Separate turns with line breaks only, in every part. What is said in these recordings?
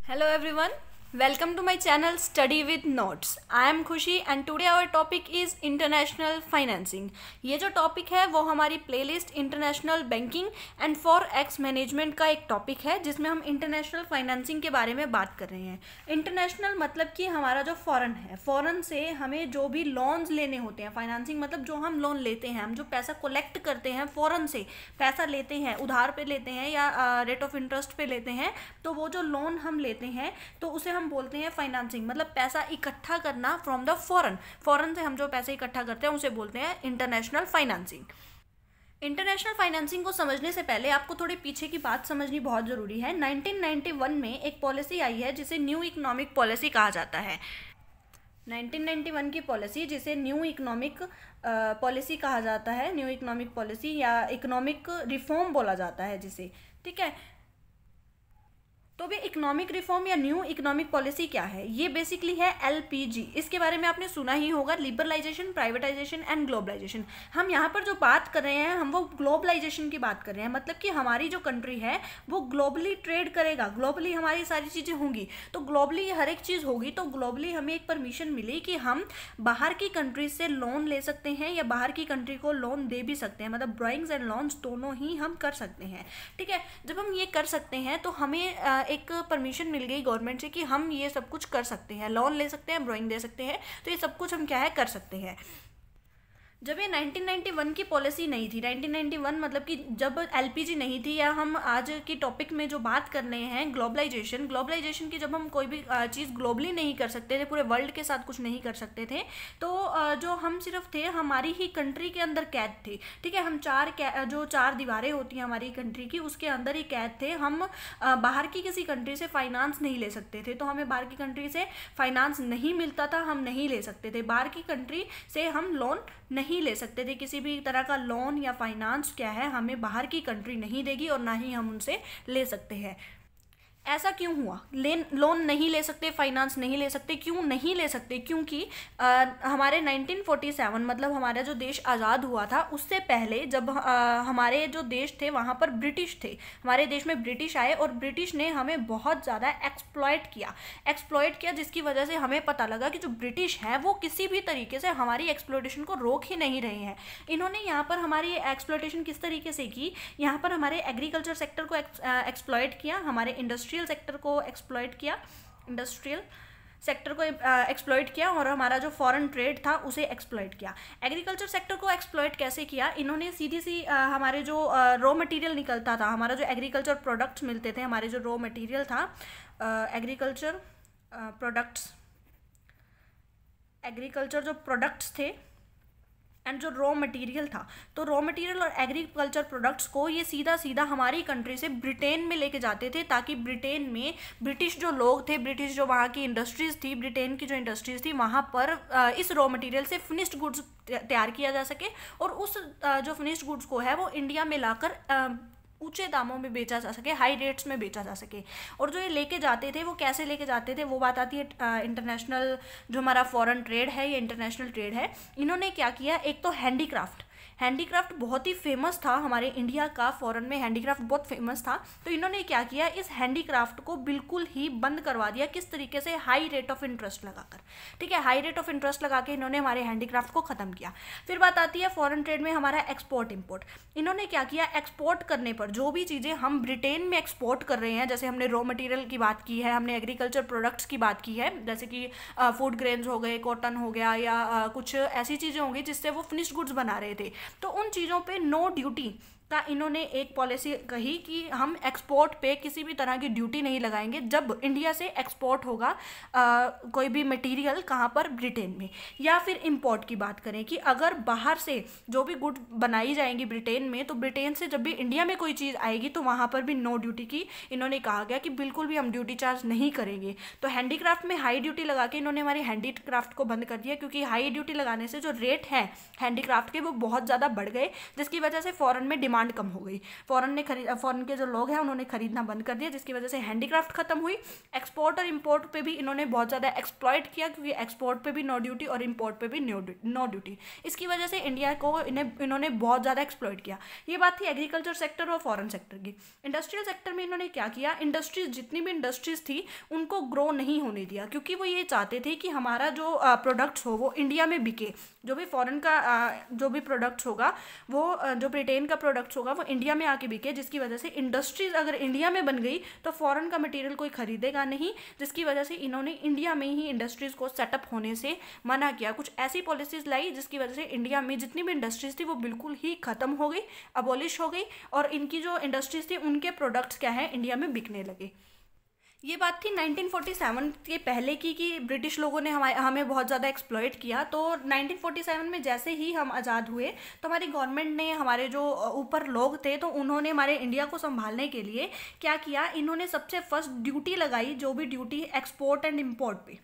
Hello everyone, welcome to my channel Study with Notes. I am Khushi and today our topic is International Financing. ये जो topic है वो हमारी playlist international banking and forex management का एक topic है जिसमें हम इंटरनेशनल फाइनेंसिंग के बारे में बात कर रहे हैं। इंटरनेशनल मतलब कि हमारा जो फॉरेन है, फॉरेन से हमें जो भी लोन्स लेने होते हैं, फाइनेंसिंग मतलब जो हम लोन लेते हैं, हम जो पैसा कलेक्ट करते हैं फॉरेन से पैसा लेते हैं, उधार पे लेते हैं या रेट ऑफ इंटरेस्ट पे लेते हैं, तो वो जो लोन हम लेते हैं तो उसे हम बोलते हैं फाइनेंसिंग। मतलब पैसा इकट्ठा करना फ्रॉम द फॉरेन से हम जो पैसे इकट्ठा करते हैं उसे बोलते हैं इंटरनेशनल फाइनेंसिंग। इंटरनेशनल फाइनेंसिंग को समझने से पहले आपको थोड़ी पीछे की बात समझनी बहुत ज़रूरी है। 1991 में एक पॉलिसी आई है जिसे न्यू इकोनॉमिक पॉलिसी कहा जाता है। 1991 की पॉलिसी जिसे न्यू इकोनॉमिक पॉलिसी कहा जाता है, न्यू इकोनॉमिक पॉलिसी या इकोनॉमिक रिफॉर्म बोला जाता है जिसे, ठीक है। तो भी इकोनॉमिक रिफॉर्म या न्यू इकोनॉमिक पॉलिसी क्या है? ये बेसिकली है एलपीजी। इसके बारे में आपने सुना ही होगा, लिबरलाइजेशन, प्राइवेटाइजेशन एंड ग्लोबलाइजेशन। हम यहाँ पर जो बात कर रहे हैं हम वो ग्लोबलाइजेशन की बात कर रहे हैं। मतलब कि हमारी जो कंट्री है वो ग्लोबली ट्रेड करेगा, ग्लोबली हमारी सारी चीज़ें होंगी। तो ग्लोबली हर एक चीज़ होगी तो ग्लोबली हमें एक परमिशन मिली कि हम बाहर की कंट्री से लोन ले सकते हैं या बाहर की कंट्री को लोन दे भी सकते हैं। मतलब ड्राइंग्स एंड लोन्स दोनों ही हम कर सकते हैं, ठीक है। जब हम ये कर सकते हैं तो हमें एक परमिशन मिल गई गवर्नमेंट से कि हम ये सब कुछ कर सकते हैं, लोन ले सकते हैं, ड्राइंग दे सकते हैं। तो ये सब कुछ हम क्या है कर सकते हैं। जब ये 1991 की पॉलिसी नहीं थी, 1991 मतलब कि जब एलपीजी नहीं थी, या हम आज की टॉपिक में जो बात कर रहे हैं ग्लोबलाइजेशन की, जब हम कोई भी चीज़ ग्लोबली नहीं कर सकते थे, पूरे वर्ल्ड के साथ कुछ नहीं कर सकते थे, तो जो हम सिर्फ थे हमारी ही कंट्री के अंदर कैद थे, ठीक है। हम जो चार दीवारें होती हैं हमारी कंट्री की, उसके अंदर ही कैद थे। हम बाहर की किसी कंट्री से फाइनेंस नहीं ले सकते थे। तो हमें बाहर की कंट्री से फाइनेंस नहीं मिलता था, हम नहीं ले सकते थे। बाहर की कंट्री से हम लोन नहीं ले सकते थे। किसी भी तरह का लोन या फाइनेंस क्या है हमें बाहर की कंट्री नहीं देगी और ना ही हम उनसे ले सकते हैं। ऐसा क्यों हुआ? लोन नहीं ले सकते, फाइनेंस नहीं ले सकते, क्यों नहीं ले सकते? क्योंकि हमारे 1947 मतलब हमारा जो देश आज़ाद हुआ था उससे पहले जब हमारे जो देश थे वहाँ पर ब्रिटिश थे। हमारे देश में ब्रिटिश आए और ब्रिटिश ने हमें बहुत ज़्यादा एक्सप्लॉयट किया, जिसकी वजह से हमें पता लगा कि जो ब्रिटिश हैं वो किसी भी तरीके से हमारी एक्सप्लॉयटेशन को रोक ही नहीं रहे हैं। इन्होंने यहाँ पर हमारी एक्सप्लॉयटेशन किस तरीके से की? यहाँ पर हमारे एग्रीकल्चर सेक्टर को एक्सप्लॉयट किया, हमारे इंडस्ट्रियल सेक्टर को एक्सप्लॉयट किया और हमारा जो फॉरेन ट्रेड था उसे एक्सप्लॉयट किया। एग्रीकल्चर सेक्टर को एक्सप्लॉयट कैसे किया? इन्होंने सीधी सी हमारे जो रॉ मटेरियल निकलता था, हमारा जो एग्रीकल्चर प्रोडक्ट्स मिलते थे, हमारे जो रॉ मटेरियल था, एग्रीकल्चर जो प्रोडक्ट्स थे एंड जो रॉ मटेरियल था, तो रॉ मटेरियल और एग्रीकल्चर प्रोडक्ट्स को ये सीधा हमारी कंट्री से ब्रिटेन में लेके जाते थे, ताकि ब्रिटेन में ब्रिटिश जो लोग थे, ब्रिटिश जो वहाँ की इंडस्ट्रीज़ थी, ब्रिटेन की जो इंडस्ट्रीज़ थी, वहाँ पर इस रॉ मटेरियल से फिनिश्ड गुड्स तैयार किया जा सके और उस जो फिनिश्ड गुड्स को है वो इंडिया में लाकर ऊंचे दामों में बेचा जा सके, हाई रेट्स में बेचा जा सके। और जो ये लेके जाते थे वो कैसे लेके जाते थे, वो बात आती है इंटरनेशनल जो हमारा फॉरेन ट्रेड है या इंटरनेशनल ट्रेड है। इन्होंने क्या किया? एक तो हैंडीक्राफ्ट बहुत ही फेमस था हमारे इंडिया का, फॉरेन में हैंडीक्राफ्ट बहुत फेमस था। तो इन्होंने क्या किया? इस हैंडीक्राफ्ट को बिल्कुल ही बंद करवा दिया। किस तरीके से? हाई रेट ऑफ इंटरेस्ट लगाकर, ठीक है। हाई रेट ऑफ इंटरेस्ट लगा के इन्होंने हमारे हैंडीक्राफ्ट को ख़त्म किया। फिर बात आती है फॉरेन ट्रेड में हमारा एक्सपोर्ट इम्पोर्ट। इन्होंने क्या किया? एक्सपोर्ट करने पर जो भी चीज़ें हम ब्रिटेन में एक्सपोर्ट कर रहे हैं, जैसे हमने रॉ मटेरियल की बात की है, हमने एग्रीकल्चर प्रोडक्ट्स की बात की है, जैसे कि फूड ग्रेन्स हो गए, कॉटन हो गया या कुछ ऐसी चीज़ें होंगी जिससे वो फिनिश्ड गुड्स बना रहे थे, तो उन चीज़ों पे नो ड्यूटी का इन्होंने एक पॉलिसी कही कि हम एक्सपोर्ट पे किसी भी तरह की ड्यूटी नहीं लगाएंगे जब इंडिया से एक्सपोर्ट होगा कोई भी मटेरियल, कहाँ पर? ब्रिटेन में। या फिर इंपोर्ट की बात करें कि अगर बाहर से जो भी गुड बनाई जाएंगी ब्रिटेन में, तो ब्रिटेन से जब भी इंडिया में कोई चीज़ आएगी तो वहाँ पर भी नो ड्यूटी की इन्होंने कहा गया कि बिल्कुल भी हम ड्यूटी चार्ज नहीं करेंगे। तो हैंडीक्राफ्ट में हाई ड्यूटी लगा के इन्होंने हमारी हैंडीक्राफ्ट को बंद कर दिया, क्योंकि हाई ड्यूटी लगाने से जो रेट है हैंडीक्राफ्ट के वो बहुत ज़्यादा बढ़ गए, जिसकी वजह से फॉरेन में डिमांड डिमांड कम हो गई, फॉरेन के जो लोग हैं उन्होंने खरीदना बंद कर दिया, जिसकी वजह से हैंडीक्राफ्ट खत्म हुई। एक्सपोर्ट और इम्पोर्ट पे भी इन्होंने बहुत ज़्यादा एक्सप्लॉइट किया, क्योंकि एक्सपोर्ट पे भी नो ड्यूटी और इम्पोर्ट पे भी नो ड्यूटी। इसकी वजह से इंडिया को इन्होंने बहुत ज़्यादा एक्सप्लॉइट किया। ये बात थी एग्रीकल्चर सेक्टर और फॉरेन सेक्टर की। इंडस्ट्रियल सेक्टर में इन्होंने क्या किया, इंडस्ट्रीज जितनी भी इंडस्ट्रीज थी उनको ग्रो नहीं होने दिया, क्योंकि वो ये चाहते थे कि हमारा जो प्रोडक्ट्स हो वो इंडिया में बिके। जो भी फॉरेन का जो भी प्रोडक्ट्स होगा वो जो ब्रिटेन का प्रोडक्ट्स होगा वो इंडिया में आके बिके, जिसकी वजह से इंडस्ट्रीज अगर इंडिया में बन गई तो फॉरेन का मटेरियल कोई खरीदेगा नहीं, जिसकी वजह से इन्होंने इंडिया में ही इंडस्ट्रीज को सेटअप होने से मना किया। कुछ ऐसी पॉलिसीज लाई जिसकी वजह से इंडिया में जितनी भी इंडस्ट्रीज थी वो बिल्कुल ही खत्म हो गई, अबॉलिश हो गई, और इनकी जो इंडस्ट्रीज थी उनके प्रोडक्ट्स क्या है इंडिया में बिकने लगे। ये बात थी 1947 के पहले की, कि ब्रिटिश लोगों ने हमें बहुत ज़्यादा एक्सप्लॉइट किया। तो 1947 में जैसे ही हम आज़ाद हुए तो हमारी गवर्नमेंट ने, हमारे जो ऊपर लोग थे, तो उन्होंने हमारे इंडिया को संभालने के लिए क्या किया, इन्होंने सबसे फर्स्ट ड्यूटी लगाई, जो भी ड्यूटी एक्सपोर्ट एंड इम्पोर्ट पे,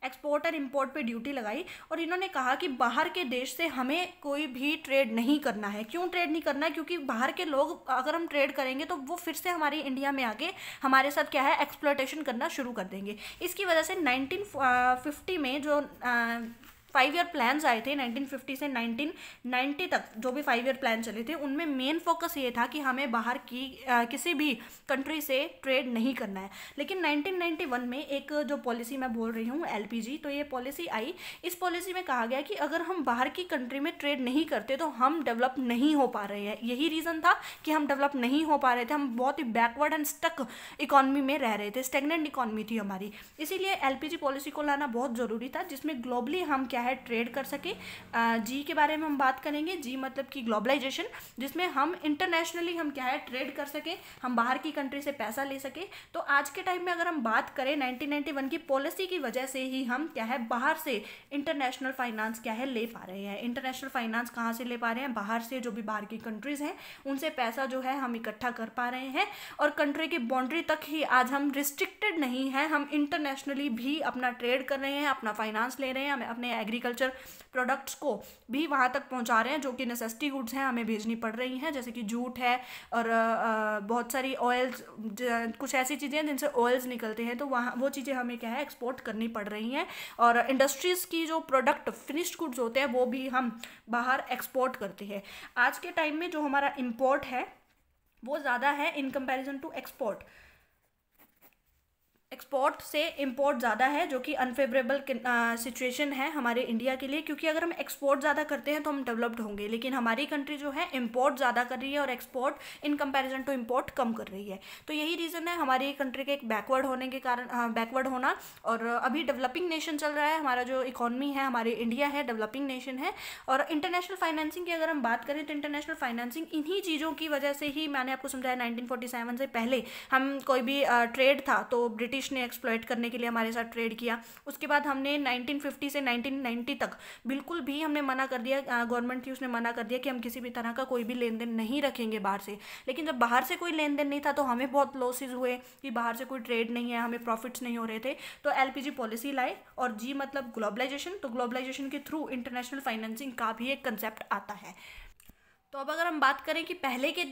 एक्सपोर्ट और इम्पोर्ट पे ड्यूटी लगाई। और इन्होंने कहा कि बाहर के देश से हमें कोई भी ट्रेड नहीं करना है। क्यों ट्रेड नहीं करना है? क्योंकि बाहर के लोग अगर हम ट्रेड करेंगे तो वो फिर से हमारी इंडिया में आके हमारे साथ क्या है, एक्सप्लॉयटेशन करना शुरू कर देंगे। इसकी वजह से 1950 में जो 5 ईयर प्लान्स आए थे, 1950 से 1990 तक जो भी 5 ईयर प्लान चले थे, उनमें मेन फोकस ये था कि हमें बाहर की किसी भी कंट्री से ट्रेड नहीं करना है। लेकिन 1991 में एक जो पॉलिसी मैं बोल रही हूँ LPG, तो ये पॉलिसी आई। इस पॉलिसी में कहा गया कि अगर हम बाहर की कंट्री में ट्रेड नहीं करते तो हम डेवलप नहीं हो पा रहे हैं। यही रीज़न था कि हम डेवलप नहीं हो पा रहे थे, हम बहुत ही बैकवर्ड एंड स्टक इकॉनमी में रह रहे थे, स्टेगनेंट इकॉनमी थी हमारी। इसीलिए LPG पॉलिसी को लाना बहुत ज़रूरी था, जिसमें ग्लोबली हम क्या है ट्रेड कर सके। जी के बारे में हम बात करेंगे। जी मतलब कि ग्लोबलाइजेशन, जिसमें हम इंटरनेशनली हम क्या है ट्रेड कर सके, हम बाहर की कंट्री से पैसा ले सके। तो आज के टाइम में अगर हम बात करें 1991 की पॉलिसी की वजह से ही हम क्या है बाहर से इंटरनेशनल फाइनेंस क्या है ले पा रहे हैं। इंटरनेशनल फाइनेंस कहाँ से ले पा रहे हैं? बाहर से, जो भी बाहर की कंट्रीज़ हैं उनसे पैसा जो है हम इकट्ठा कर पा रहे हैं, और कंट्री की बाउंड्री तक ही आज हम रिस्ट्रिक्टेड नहीं हैं, हम इंटरनेशनली भी अपना ट्रेड कर रहे हैं, अपना फाइनेंस ले रहे हैं, हमें अपने एग्रीकल्चर प्रोडक्ट्स को भी वहाँ तक पहुँचा रहे हैं, जो कि नेसेसिटी गुड्स हैं हमें भेजनी पड़ रही हैं, जैसे कि जूट है और बहुत सारी ऑयल्स, कुछ ऐसी चीज़ें हैं जिनसे ऑयल्स निकलते हैं, तो वहाँ वो चीज़ें हमें क्या है एक्सपोर्ट करनी पड़ रही हैं। और इंडस्ट्रीज़ की जो प्रोडक्ट फिनिश्ड गुड्स होते हैं वो भी हम बाहर एक्सपोर्ट करते हैं। आज के टाइम में जो हमारा इम्पोर्ट है वो ज़्यादा है in comparison to export. Export से इंपोर्ट ज़्यादा है, जो कि अनफेवरेबल सिचुएशन है हमारे इंडिया के लिए, क्योंकि अगर हम एक्सपोर्ट ज़्यादा करते हैं तो हम डेवलप्ड होंगे, लेकिन हमारी कंट्री जो है इंपोर्ट ज़्यादा कर रही है और export in comparison to import कम कर रही है। तो यही रीज़न है हमारी कंट्री के एक बैकवर्ड होने के कारण, बैकवर्ड होना। और अभी डेवलपिंग नेशन चल रहा है, हमारा जो इकॉनमी है, हमारे इंडिया है डेवलपिंग नेशन है। और इंटरनेशनल फाइनेंसिंग की अगर हम बात करें तो इंटरनेशनल फाइनेंसिंग इन्हीं चीज़ों की वजह से ही, मैंने आपको समझाया 1947 से पहले हम कोई भी ट्रेड था तो ब्रिटिश ने एक्सप्लॉइट करने के लिए हमारे साथ ट्रेड किया। उसके बाद हमने 1950 से 1990 तक बिल्कुल भी हमने मना कर दिया, गवर्नमेंट थी उसने मना कर दिया कि हम किसी भी तरह का कोई भी लेन देन नहीं रखेंगे बाहर से। लेकिन जब बाहर से कोई लेन देन नहीं था तो हमें बहुत लॉसेज हुए कि बाहर से कोई ट्रेड नहीं है, हमें प्रॉफिट्स नहीं हो रहे थे। तो LPG पॉलिसी लाए, और जी मतलब ग्लोबलाइजेशन, तो ग्लोबलाइजेशन के थ्रू इंटरनेशनल फाइनेंसिंग का भी एक कंसेप्ट आता है। तो अब अगर हम बात करें कि पहले के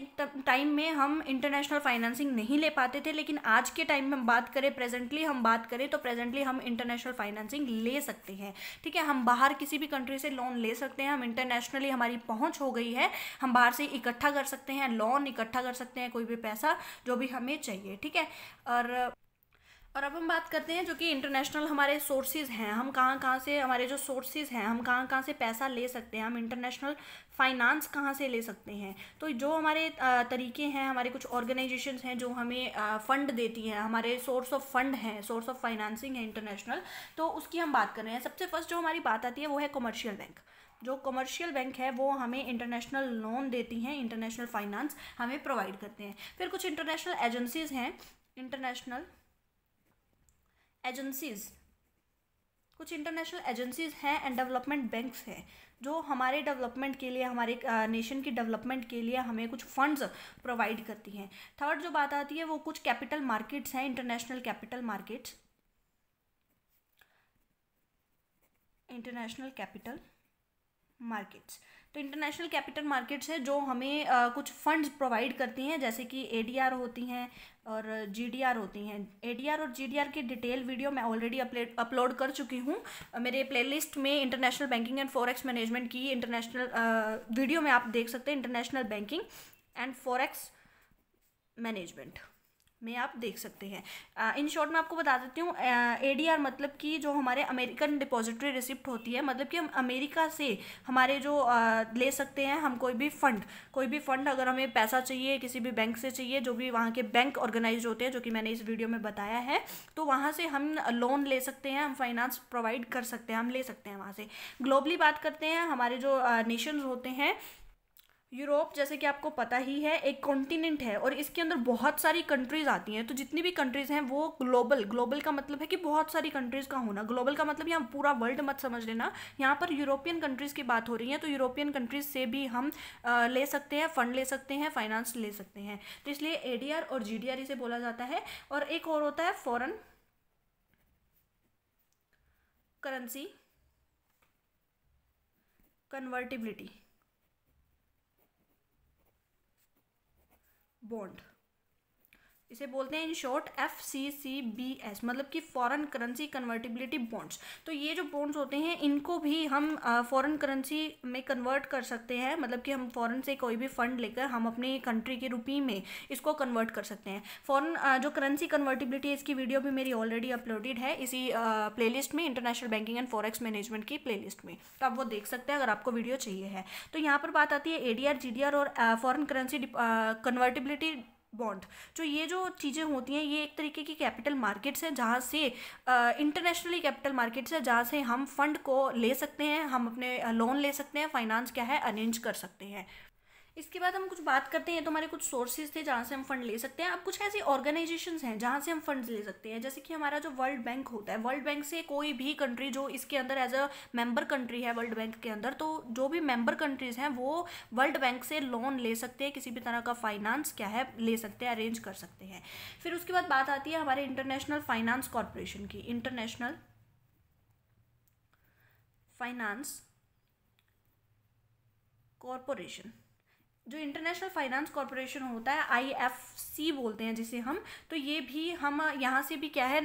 टाइम में हम इंटरनेशनल फाइनेंसिंग नहीं ले पाते थे, लेकिन आज के टाइम में हम बात करें, प्रेजेंटली हम बात करें तो प्रेजेंटली हम इंटरनेशनल फाइनेंसिंग ले सकते हैं। ठीक है, हम बाहर किसी भी कंट्री से लोन ले सकते हैं, हम इंटरनेशनली हमारी पहुंच हो गई है, हम बाहर से इकट्ठा कर सकते हैं, लोन इकट्ठा कर सकते हैं, कोई भी पैसा जो भी हमें चाहिए। ठीक है, और अब हम बात करते हैं जो कि इंटरनेशनल हमारे सोर्सेज हैं, हम कहाँ कहाँ से, हमारे जो सोर्सेज हैं, हम कहाँ कहाँ से पैसा ले सकते हैं, हम इंटरनेशनल फाइनेंस कहाँ से ले सकते हैं। तो जो हमारे तरीके हैं, हमारे कुछ ऑर्गेनाइजेशंस हैं जो हमें फ़ंड देती हैं, हमारे सोर्स ऑफ फंड हैं, सोर्स ऑफ फाइनेंसिंग है इंटरनेशनल, तो उसकी हम बात कर रहे हैं। सबसे फर्स्ट जो हमारी बात आती है वो है कमर्शियल बैंक। जो कमर्शियल बैंक है वो हमें इंटरनेशनल लोन देती हैं, इंटरनेशनल फाइनेंस हमें प्रोवाइड करते हैं। फिर कुछ इंटरनेशनल एजेंसीज़ हैं, इंटरनेशनल एजेंसीज़, कुछ इंटरनेशनल एजेंसीज़ हैं एंड डेवलपमेंट बैंक्स हैं, जो हमारे डेवलपमेंट के लिए, हमारे नेशन की डेवलपमेंट के लिए हमें कुछ फंड्स प्रोवाइड करती हैं। थर्ड जो बात आती है वो कुछ कैपिटल मार्केट्स हैं, international capital markets, international capital markets. तो इंटरनेशनल कैपिटल मार्केट्स है जो हमें कुछ फंड्स प्रोवाइड करती हैं, जैसे कि एडीआर होती हैं और जीडीआर होती हैं। एडीआर और जीडीआर की डिटेल वीडियो मैं ऑलरेडी अपलोड कर चुकी हूँ मेरे प्लेलिस्ट में। International banking and forex management की इंटरनेशनल वीडियो में आप देख सकते हैं, international banking and forex management में आप देख सकते हैं। इन शॉर्ट मैं आपको बता देती हूँ, एडीआर मतलब कि जो हमारे अमेरिकन डिपॉजिटरी रिसिप्ट होती है, मतलब कि हम अमेरिका से हमारे जो ले सकते हैं हम कोई भी फंड अगर हमें पैसा चाहिए किसी भी बैंक से चाहिए, जो भी वहाँ के बैंक ऑर्गेनाइज होते हैं, जो कि मैंने इस वीडियो में बताया है, तो वहाँ से हम लोन ले सकते हैं, हम फाइनेंस प्रोवाइड कर सकते हैं, हम ले सकते हैं वहाँ से। ग्लोबली बात करते हैं, हमारे जो नेशंस होते हैं, यूरोप जैसे कि आपको पता ही है एक कॉन्टिनेंट है और इसके अंदर बहुत सारी कंट्रीज आती हैं। तो जितनी भी कंट्रीज हैं वो ग्लोबल का मतलब है कि बहुत सारी कंट्रीज का होना। ग्लोबल का मतलब यहाँ पूरा वर्ल्ड मत समझ लेना, यहाँ पर यूरोपियन कंट्रीज की बात हो रही है। तो यूरोपियन कंट्रीज से भी हम ले सकते हैं, फंड ले सकते हैं, फाइनेंस ले सकते हैं। तो इसलिए एडीआर और जीडीआर इसे बोला जाता है। और एक और होता है फॉरेन करेंसी कन्वर्टिबिलिटी बॉन्ड, इसे बोलते हैं इन शॉर्ट FCCBS, मतलब कि फॉरेन करेंसी कन्वर्टिबिलिटी बॉन्ड्स। तो ये जो बॉन्ड्स होते हैं इनको भी हम फॉरेन करेंसी में कन्वर्ट कर सकते हैं, मतलब कि हम फॉरेन से कोई भी फंड लेकर हम अपनी कंट्री के रुपये में इसको कन्वर्ट कर सकते हैं। फॉरेन जो करेंसी कन्वर्टिबिलिटी, इसकी वीडियो भी मेरी ऑलरेडी अपलोडेड है इसी प्लेलिस्ट में, international banking and forex management की प्लेलिस्ट में, तो आप वो देख सकते हैं अगर आपको वीडियो चाहिए है। तो यहाँ पर बात आती है एडीआर, जीडीआर और फॉरेन करेंसी कन्वर्टिबिलिटी बॉन्ड। जो ये जो चीज़ें होती हैं ये एक तरीके की कैपिटल मार्केट्स हैं, जहाँ से इंटरनेशनली कैपिटल मार्केट्स है जहाँ से हम फंड को ले सकते हैं, हम अपने लोन ले सकते हैं, फाइनेंस क्या है अरेंज कर सकते हैं। इसके बाद हम कुछ बात करते हैं, तो हमारे कुछ सोर्सेज थे जहाँ से हम फंड ले सकते हैं। अब कुछ ऐसी ऑर्गेनाइजेशंस हैं जहाँ से हम फंड्स ले सकते हैं, जैसे कि हमारा जो वर्ल्ड बैंक होता है, वर्ल्ड बैंक से कोई भी कंट्री जो इसके अंदर एज अ मेंबर कंट्री है वर्ल्ड बैंक के अंदर, तो जो भी मेंबर कंट्रीज़ हैं वो वर्ल्ड बैंक से लोन ले सकते हैं, किसी भी तरह का फाइनेंस क्या है ले सकते हैं, अरेंज कर सकते हैं। फिर उसके बाद बात आती है हमारे इंटरनेशनल फाइनेंस कॉरपोरेशन की। इंटरनेशनल फाइनेंस कॉरपोरेशन, जो इंटरनेशनल फाइनेंस कॉरपोरेशन होता है, IFC बोलते हैं जिसे हम, तो ये भी हम यहाँ से भी क्या है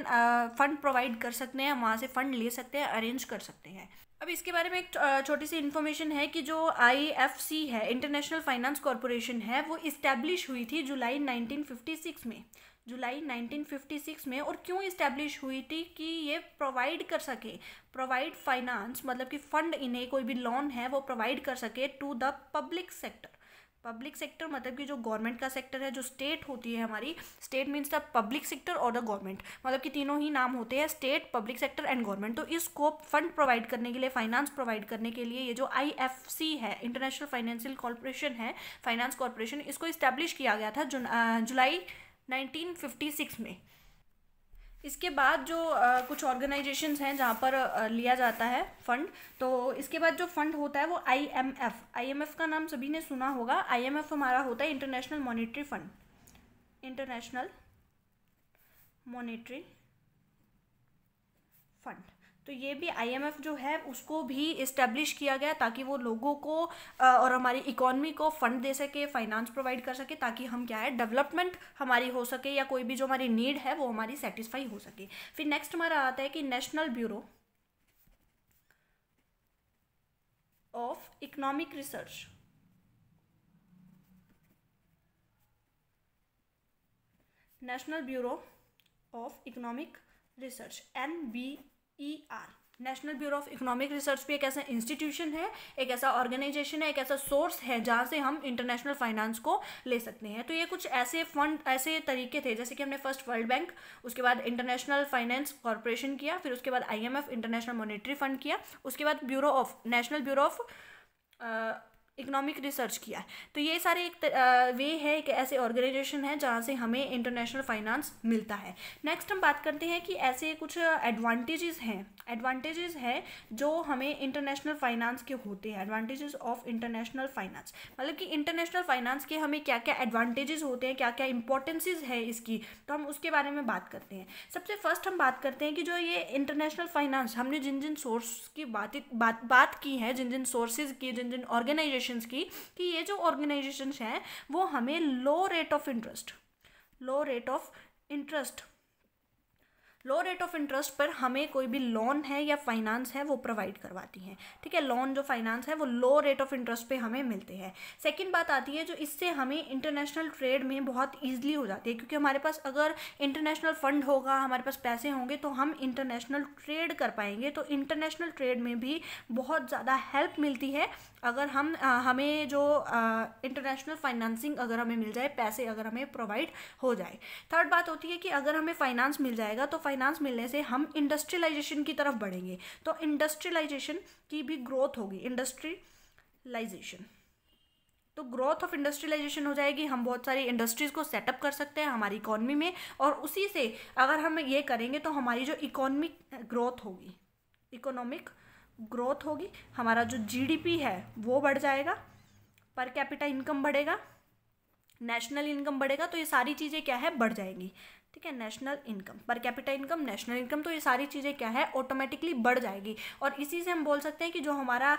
फंड प्रोवाइड कर सकते हैं, हम वहाँ से फंड ले सकते हैं, अरेंज कर सकते हैं। अब इसके बारे में एक छोटी सी इन्फॉर्मेशन है कि जो IFC है, इंटरनेशनल फाइनेंस कॉरपोरेशन है, वो इस्टेब्लिश हुई थी जुलाई 1956 में, जुलाई 1956 में। और क्यों इस्टेब्लिश हुई थी कि ये प्रोवाइड कर सके, प्रोवाइड फाइनेंस मतलब कि फंड इन्हें कोई भी लोन है वो प्रोवाइड कर सके to the public sector. Public sector मतलब कि जो गवर्नमेंट का सेक्टर है, जो स्टेट होती है हमारी, state means the public sector और द गवर्नमेंट, मतलब कि तीनों ही नाम होते हैं, state, public sector and government. तो इसको फंड प्रोवाइड करने के लिए, फाइनेंस प्रोवाइड करने के लिए ये जो IFC है, इंटरनेशनल फाइनेंशियल कॉर्पोरेशन है, फाइनेंस कॉर्पोरेशन, इसको इस्टेब्लिश किया गया था जुलाई 1956 में। इसके बाद जो कुछ ऑर्गेनाइजेशंस हैं जहाँ पर लिया जाता है फंड, तो इसके बाद जो फंड होता है वो IMF का नाम सभी ने सुना होगा। IMF हमारा होता है international monetary fund, international monetary fund. तो ये भी IMF जो है उसको भी इस्टेब्लिश किया गया ताकि वो लोगों को और हमारी इकोनॉमी को फंड दे सके, फाइनेंस प्रोवाइड कर सके, ताकि हम क्या है डेवलपमेंट हमारी हो सके या कोई भी जो हमारी नीड है वो हमारी सेटिस्फाई हो सके। फिर नेक्स्ट हमारा आता है कि national bureau of economic research, national bureau of economic research NBER। National bureau of economic research भी एक ऐसा इंस्टीट्यूशन है, एक ऐसा ऑर्गेनाइजेशन है, एक ऐसा सोर्स है जहाँ से हम इंटरनेशनल फाइनेंस को ले सकते हैं। तो ये कुछ ऐसे फंड, ऐसे तरीके थे, जैसे कि हमने फर्स्ट वर्ल्ड बैंक, उसके बाद इंटरनेशनल फाइनेंस कॉर्पोरेशन किया, फिर उसके बाद IMF इंटरनेशनल मॉनेटरी फंड किया, उसके बाद national bureau of economic research किया है। तो ये सारे एक वे है, एक ऐसे ऑर्गेनाइजेशन है जहाँ से हमें इंटरनेशनल फाइनेंस मिलता है। नेक्स्ट हम बात करते हैं कि ऐसे कुछ एडवांटेजेस हैं जो हमें इंटरनेशनल फाइनेंस के होते हैं। एडवांटेजेस ऑफ इंटरनेशनल फाइनेंस मतलब कि इंटरनेशनल फाइनेंस के हमें क्या क्या एडवांटेजेस होते हैं, क्या क्या इंपॉर्टेंसेस है इसकी, तो हम उसके बारे में बात करते हैं। सबसे फर्स्ट हम बात करते हैं कि जो ये इंटरनेशनल फाइनेंस, हमने जिन जिन सोर्स की बात की है, जिन जिन सोर्सेज की, जिन जिन ऑर्गेनाइजेशंस की, कि ये जो ऑर्गेनाइजेशंस हैं वो हमें लो रेट ऑफ इंटरेस्ट पर हमें कोई भी लोन है या फाइनेंस है वो प्रोवाइड करवाती हैं। ठीक है, लोन जो फाइनेंस है वो लो रेट ऑफ इंटरेस्ट पे हमें मिलते हैं। सेकंड बात आती है जो इससे हमें इंटरनेशनल ट्रेड में बहुत ईजिली हो जाती है, क्योंकि हमारे पास अगर इंटरनेशनल फंड होगा, हमारे पास पैसे होंगे तो हम इंटरनेशनल ट्रेड कर पाएंगे। तो इंटरनेशनल ट्रेड में भी बहुत ज़्यादा हेल्प मिलती है अगर हमें जो इंटरनेशनल फाइनेंसिंग अगर हमें मिल जाए, पैसे अगर हमें प्रोवाइड हो जाए। थर्ड बात होती है कि अगर हमें फाइनेंस मिल जाएगा तो फाइनेंस मिलने से हम इंडस्ट्रियलाइजेशन की तरफ बढ़ेंगे, तो इंडस्ट्रियलाइजेशन की भी ग्रोथ होगी। तो ग्रोथ ऑफ इंडस्ट्रियलाइजेशन हो जाएगी, हम बहुत सारी इंडस्ट्रीज़ को सेटअप कर सकते हैं हमारी इकॉनमी में, और उसी से अगर हम ये करेंगे तो हमारी जो इकोनॉमिक ग्रोथ होगी, हमारा जो जीडीपी है वो बढ़ जाएगा, पर कैपिटा इनकम बढ़ेगा, नेशनल इनकम बढ़ेगा। तो ये सारी चीज़ें क्या है, बढ़ जाएंगी। ठीक है, national income, per capita income, national income, तो ये सारी चीज़ें क्या है, ऑटोमेटिकली बढ़ जाएगी। और इसी से हम बोल सकते हैं कि जो हमारा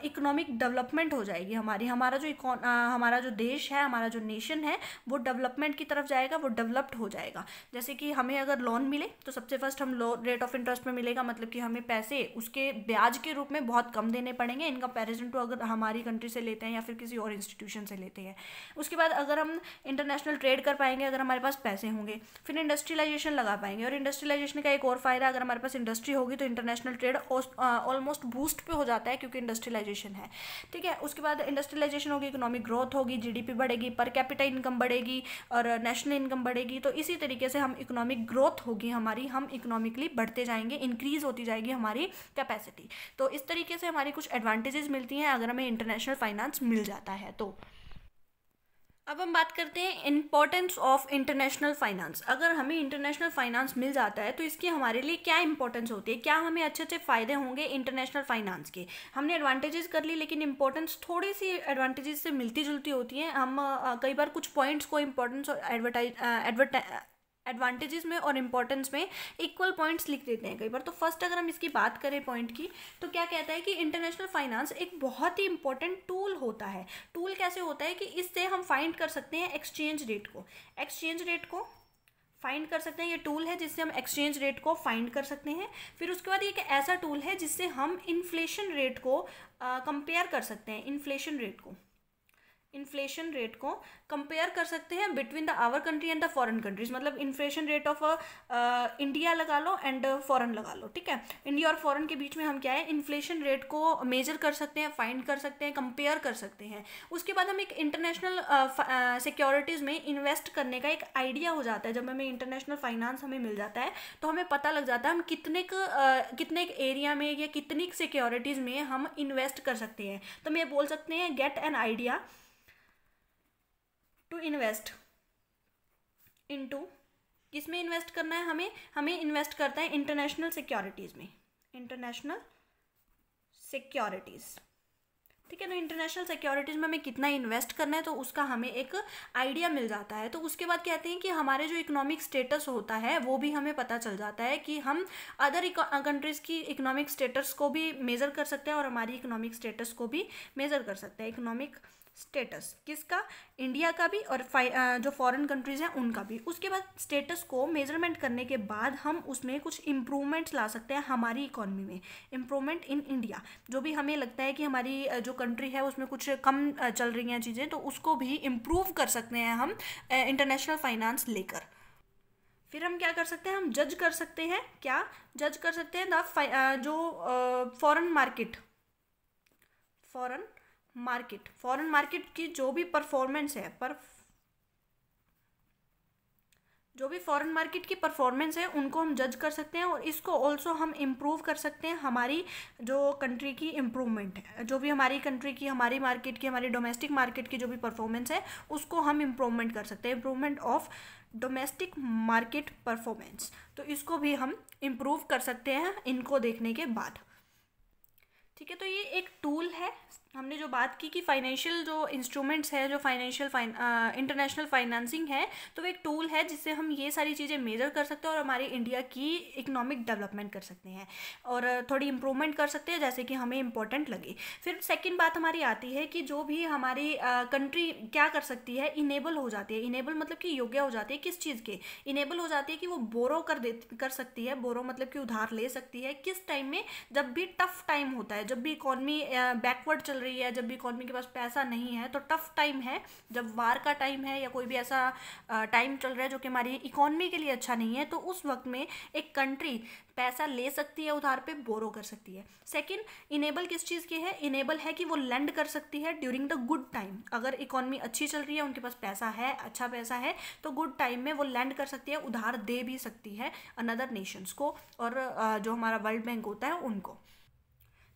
इकोनॉमिक डेवलपमेंट हो जाएगी, हमारा जो देश है, हमारा जो नेशन है वो डेवलपमेंट की तरफ जाएगा, वो डेवलप्ड हो जाएगा। जैसे कि हमें अगर लोन मिले तो सबसे फर्स्ट हम लो रेट ऑफ इंटरेस्ट में मिलेगा, मतलब कि हमें पैसे उसके ब्याज के रूप में बहुत कम देने पड़ेंगे इन कंपेरिजन टू अगर हमारी कंट्री से लेते हैं या फिर किसी और इंस्टीट्यूशन से लेते हैं। उसके बाद अगर हम इंटरनेशनल ट्रेड कर पाएंगे, अगर हमारे पास पैसे होंगे, फिर इंडस्ट्रियलाइजेशन लगा पाएंगे। और इंडस्ट्रियलाइजेशन का एक और फायदा, अगर हमारे पास इंडस्ट्री होगी तो इंटरनेशनल ट्रेड ऑलमोस्ट बूस्ट पे हो जाता है, क्योंकि इंडस्ट्रियलाइजेशन है। ठीक है, उसके बाद इंडस्ट्रियलाइजेशन होगी, इकोनॉमिक ग्रोथ होगी, जीडीपी बढ़ेगी, पर कैपिटा इनकम बढ़ेगी और नेशनल इनकम बढ़ेगी। तो इसी तरीके से हम इकोनॉमिक ग्रोथ होगी हमारी, हम इकोनॉमिकली बढ़ते जाएंगे, इंक्रीज होती जाएगी हमारी कैपेसिटी। तो इस तरीके से हमारी कुछ एडवांटेजेस मिलती हैं अगर हमें इंटरनेशनल फाइनेंस मिल जाता है तो। अब हम बात करते हैं इम्पोर्टेंस ऑफ इंटरनेशनल फाइनेंस। अगर हमें इंटरनेशनल फाइनेंस मिल जाता है तो इसकी हमारे लिए क्या इंपॉर्टेंस होती है, क्या हमें अच्छे अच्छे फ़ायदे होंगे इंटरनेशनल फाइनेंस के। हमने एडवांटेजेस कर ली, लेकिन इंपॉर्टेंस थोड़ी सी एडवांटेजेस से मिलती जुलती होती हैं। हम कई बार कुछ पॉइंट्स को इंपॉर्टेंस और एडवांटेजेस में और इम्पोर्टेंस में इक्वल पॉइंट्स लिख देते हैं कई बार। तो फर्स्ट अगर हम इसकी बात करें पॉइंट की, तो क्या कहता है कि इंटरनेशनल फाइनेंस एक बहुत ही इंपॉर्टेंट टूल होता है। टूल कैसे होता है कि इससे हम फाइंड कर सकते हैं एक्सचेंज रेट को फाइंड कर सकते हैं। ये टूल है जिससे हम एक्सचेंज रेट को फाइंड कर सकते हैं। फिर उसके बाद ये एक ऐसा टूल है जिससे हम इन्फ्लेशन रेट को कंपेयर कर सकते हैं। इन्फ्लेशन रेट को कंपेयर कर सकते हैं between the our country and the foreign countries. मतलब इन्फ्लेशन रेट ऑफ इंडिया लगा लो एंड फॉरेन लगा लो। ठीक है, इंडिया और फॉरेन के बीच में हम क्या है, इन्फ्लेशन रेट को मेजर कर सकते हैं, फाइंड कर सकते हैं, कंपेयर कर सकते हैं। उसके बाद हम एक इंटरनेशनल सिक्योरिटीज़ में इन्वेस्ट करने का एक आइडिया हो जाता है। जब हमें इंटरनेशनल फाइनेंस हमें मिल जाता है तो हमें पता लग जाता है हम कितने एरिया में या कितनी सिक्योरिटीज़ में हम इन्वेस्ट कर सकते हैं। तो हम ये बोल सकते हैं get an idea to invest into, किसमें इन्वेस्ट करना है हमें इन्वेस्ट करता है इंटरनेशनल सिक्योरिटीज़ में, इंटरनेशनल सिक्योरिटीज़। ठीक है, तो इंटरनेशनल सिक्योरिटीज़ में हमें कितना इन्वेस्ट करना है तो उसका हमें एक आइडिया मिल जाता है। तो उसके बाद कहते हैं कि हमारे जो इकोनॉमिक स्टेटस होता है वो भी हमें पता चल जाता है कि हम अदर कंट्रीज़ की इकोनॉमिक स्टेटस को भी मेज़र कर सकते हैं और हमारी इकोनॉमिक स्टेटस को भी मेज़र कर सकते हैं। इकोनॉमिक स्टेटस किसका, इंडिया का भी और जो फॉरेन कंट्रीज़ हैं उनका भी। उसके बाद स्टेटस को मेजरमेंट करने के बाद हम उसमें कुछ इम्प्रूवमेंट्स ला सकते हैं हमारी इकॉनमी में। इम्प्रूवमेंट इन इंडिया, जो भी हमें लगता है कि हमारी जो कंट्री है उसमें कुछ कम चल रही हैं चीज़ें, तो उसको भी इम्प्रूव कर सकते हैं हम इंटरनेशनल फाइनेंस लेकर। फिर हम क्या कर सकते हैं, हम जज कर सकते हैं, क्या जज कर सकते हैं जो फॉरेन मार्केट की जो भी परफॉर्मेंस है जो भी फॉरेन मार्केट की परफॉर्मेंस है उनको हम जज कर सकते हैं, और इसको ऑल्सो हम इम्प्रूव कर सकते हैं। हमारी जो कंट्री की इम्प्रूवमेंट है, जो भी हमारी कंट्री की, हमारी मार्केट की, हमारी डोमेस्टिक मार्केट की जो भी परफॉर्मेंस है उसको हम इम्प्रूवमेंट कर सकते हैं, improvement of domestic market performance. तो इसको भी हम इम्प्रूव कर सकते हैं इनको देखने के बाद। ठीक है, तो ये एक टूल है। हमने जो बात की कि फाइनेंशियल जो इंस्ट्रूमेंट्स है, जो फाइनेंशियल इंटरनेशनल फाइनेंसिंग है, तो वो एक टूल है जिससे हम ये सारी चीज़ें मेजर कर सकते हैं और हमारी इंडिया की इकोनॉमिक डेवलपमेंट कर सकते हैं और थोड़ी इम्प्रूवमेंट कर सकते हैं जैसे कि हमें इम्पोर्टेंट लगे। फिर सेकंड बात हमारी आती है कि जो भी हमारी कंट्री क्या कर सकती है, इनेबल हो जाती है। इनेबल मतलब कि योग्य हो जाती है किस चीज़ के, इनेबल हो जाती है कि वो बोरो कर सकती है। बोरो मतलब कि उधार ले सकती है किस टाइम में, जब भी टफ टाइम होता है, जब भी इकॉनमी बैकवर्ड चल रही है, जब भी इकॉनमी के पास पैसा नहीं है, तो टफ टाइम है, जब वार का टाइम है या कोई भी ऐसा टाइम चल रहा है जो कि हमारी इकॉनमी के लिए अच्छा नहीं है, तो उस वक्त में एक कंट्री पैसा ले सकती है उधार पे, बोरो कर सकती है। सेकंड, इनेबल किस चीज़ की है, इनेबल है कि वो लेंड कर सकती है ड्यूरिंग द गुड टाइम। अगर इकॉनमी अच्छी चल रही है, उनके पास पैसा है, अच्छा पैसा है, तो गुड टाइम में वो लेंड कर सकती है, उधार दे भी सकती है अनदर नेशंस को और जो हमारा वर्ल्ड बैंक होता है उनको।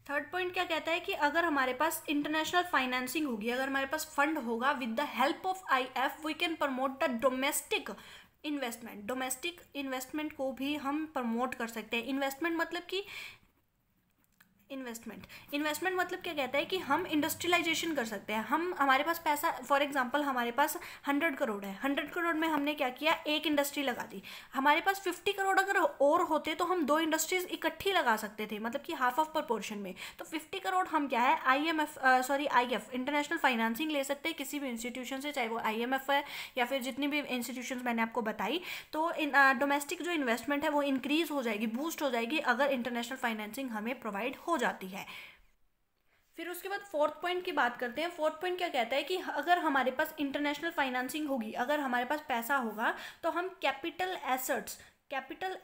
थर्ड पॉइंट क्या कहता है कि अगर हमारे पास इंटरनेशनल फाइनेंसिंग होगी, अगर हमारे पास फंड होगा, with the help of IF we can promote the domestic investment. Domestic investment को भी हम प्रमोट कर सकते हैं। इन्वेस्टमेंट मतलब कि इन्वेस्टमेंट मतलब क्या कहता है कि हम इंडस्ट्रियलाइजेशन कर सकते हैं। हम, हमारे पास पैसा, फॉर एग्जांपल हमारे पास 100 करोड़ है, 100 करोड़ में हमने क्या किया, एक इंडस्ट्री लगा दी। हमारे पास 50 करोड़ अगर और होते तो हम 2 इंडस्ट्रीज इकट्ठी लगा सकते थे, मतलब कि हाफ ऑफ प्रपोर्शन में। तो 50 करोड़ हम क्या है, आईएफ इंटरनेशनल फाइनेंसिंग ले सकते हैं किसी भी इंस्टीट्यूशन से, चाहे वो IMF है या फिर जितनी भी इंस्टीट्यूशन मैंने आपको बताई। तो डोमेस्टिक जो इन्वेस्टमेंट है वो इंक्रीज हो जाएगी, बूस्ट हो जाएगी अगर इंटरनेशनल फाइनेंसिंग हमें प्रोवाइड हो जाती है। फिर उसके बाद फोर्थ पॉइंट की बात करते हैं। फोर्थ पॉइंट क्या कहता है कि अगर हमारे पास इंटरनेशनल फाइनेंसिंग होगी, अगर हमारे पास पैसा होगा, तो हम कैपिटल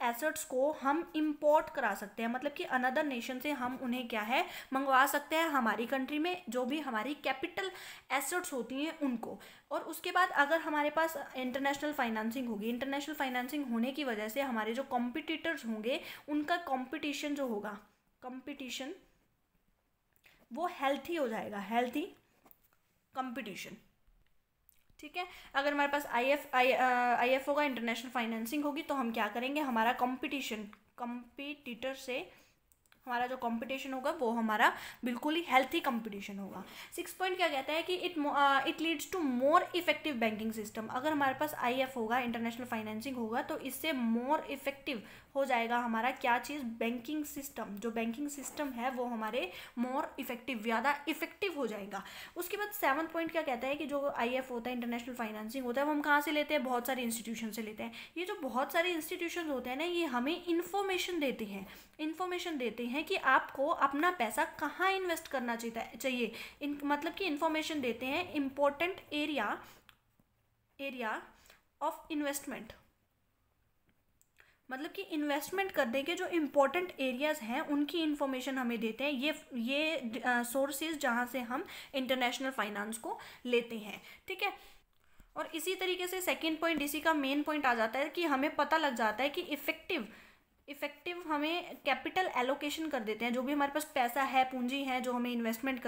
एसेट्स को हम इंपोर्ट करा सकते हैं, मतलब कि अनदर नेशन से हम उन्हें क्या है, मंगवा सकते हैं हमारी कंट्री में जो भी हमारी कैपिटल एसेट्स होती हैं उनको। और उसके बाद अगर हमारे पास इंटरनेशनल फाइनेंसिंग होगी, इंटरनेशनल फाइनेंसिंग होने की वजह से हमारे जो कॉम्पिटिटर्स होंगे उनका कॉम्पिटिशन जो होगा, कंपटीशन वो हेल्थी हो जाएगा, हेल्थी कंपटीशन। ठीक है, अगर हमारे पास आईएफ होगा, इंटरनेशनल फाइनेंसिंग होगी, तो हम क्या करेंगे, हमारा कंपटीटर से हमारा जो कंपटीशन होगा वो हमारा बिल्कुल ही हेल्थी कंपटीशन होगा। 6 पॉइंट क्या कहता है कि it leads to more effective banking system. अगर हमारे पास आईएफ होगा, इंटरनेशनल फाइनेंसिंग होगा, तो इससे मोर इफेक्टिव हो जाएगा हमारा क्या चीज़, बैंकिंग सिस्टम। जो बैंकिंग सिस्टम है वो हमारे मोर इफेक्टिव, ज़्यादा इफेक्टिव हो जाएगा। उसके बाद 7 पॉइंट क्या कहता है कि जो आईएफ होता है, इंटरनेशनल फाइनेंसिंग होता है, वो हम कहाँ से लेते हैं, बहुत सारे इंस्टीट्यूशन से लेते हैं। ये जो बहुत सारे इंस्टीट्यूशन होते हैं ना, ये हमें इन्फॉर्मेशन देते हैं कि आपको अपना पैसा कहाँ इन्वेस्ट करना चाहिए। मतलब कि इन्फॉर्मेशन देते हैं इम्पोर्टेंट एरिया ऑफ इन्वेस्टमेंट, मतलब कि इन्वेस्टमेंट करने के जो इम्पोर्टेंट एरियाज हैं उनकी इन्फॉर्मेशन हमें देते हैं ये सोर्सेज जहाँ से हम इंटरनेशनल फाइनेंस को लेते हैं। ठीक है, और इसी तरीके से सेकेंड पॉइंट, इसी का मेन पॉइंट आ जाता है कि हमें पता लग जाता है कि इफेक्टिव हमें कैपिटल एलोकेशन कर देते हैं। जो भी हमारे पास पैसा है, पूंजी है, जो हमें इन्वेस्टमेंट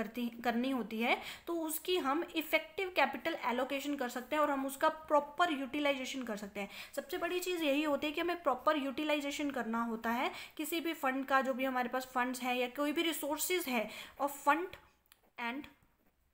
करनी होती है, तो उसकी हम इफेक्टिव कैपिटल एलोकेशन कर सकते हैं और हम उसका प्रॉपर यूटिलाइजेशन कर सकते हैं। सबसे बड़ी चीज़ यही होती है कि हमें प्रॉपर यूटिलाइजेशन करना होता है किसी भी फंड का, जो भी हमारे पास फंड्स हैं या कोई भी रिसोर्सेज है, और फंड एंड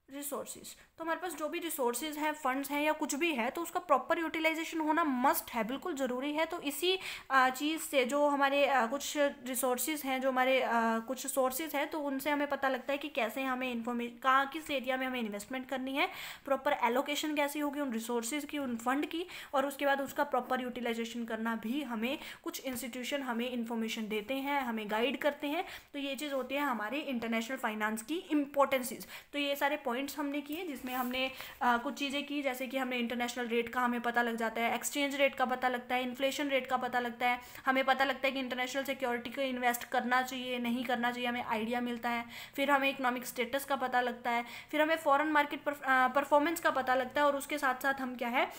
रिसोर्सेज, तो हमारे पास जो भी रिसोर्सेज हैं, फंड्स हैं या कुछ भी है, तो उसका प्रॉपर यूटिलाइजेशन होना मस्ट है, बिल्कुल ज़रूरी है। तो इसी चीज़ से जो हमारे कुछ रिसोर्सेज हैं, जो हमारे कुछ सोर्सेज हैं, तो उनसे हमें पता लगता है कि कैसे हमें कहाँ किस एरिया में हमें इन्वेस्टमेंट करनी है, प्रॉपर एलोकेशन कैसी होगी उन रिसोर्सेज की, उन फंड की, और उसके बाद उसका प्रॉपर यूटिलाइजेशन करना भी हमें कुछ इंस्टीट्यूशन हमें इन्फॉर्मेशन देते हैं, हमें गाइड करते हैं। तो ये चीज़ होती है हमारी इंटरनेशनल फाइनेंस की इम्पोर्टेंसेस। तो ये सारे पॉइंट पॉइंट्स हमने किए, जिसमें हमने कुछ चीज़ें की, जैसे कि हमने इंटरनेशनल रेट का हमें पता लग जाता है, एक्सचेंज रेट का पता लगता है, इन्फ्लेशन रेट का पता लगता है, हमें पता लगता है कि इंटरनेशनल सिक्योरिटी को इन्वेस्ट करना चाहिए नहीं करना चाहिए, हमें आइडिया मिलता है। फिर हमें इकोनॉमिक स्टेटस का पता लगता है, फिर हमें फॉरेन मार्केट परफॉर्मेंस का पता लगता है, और उसके साथ साथ हम क्या है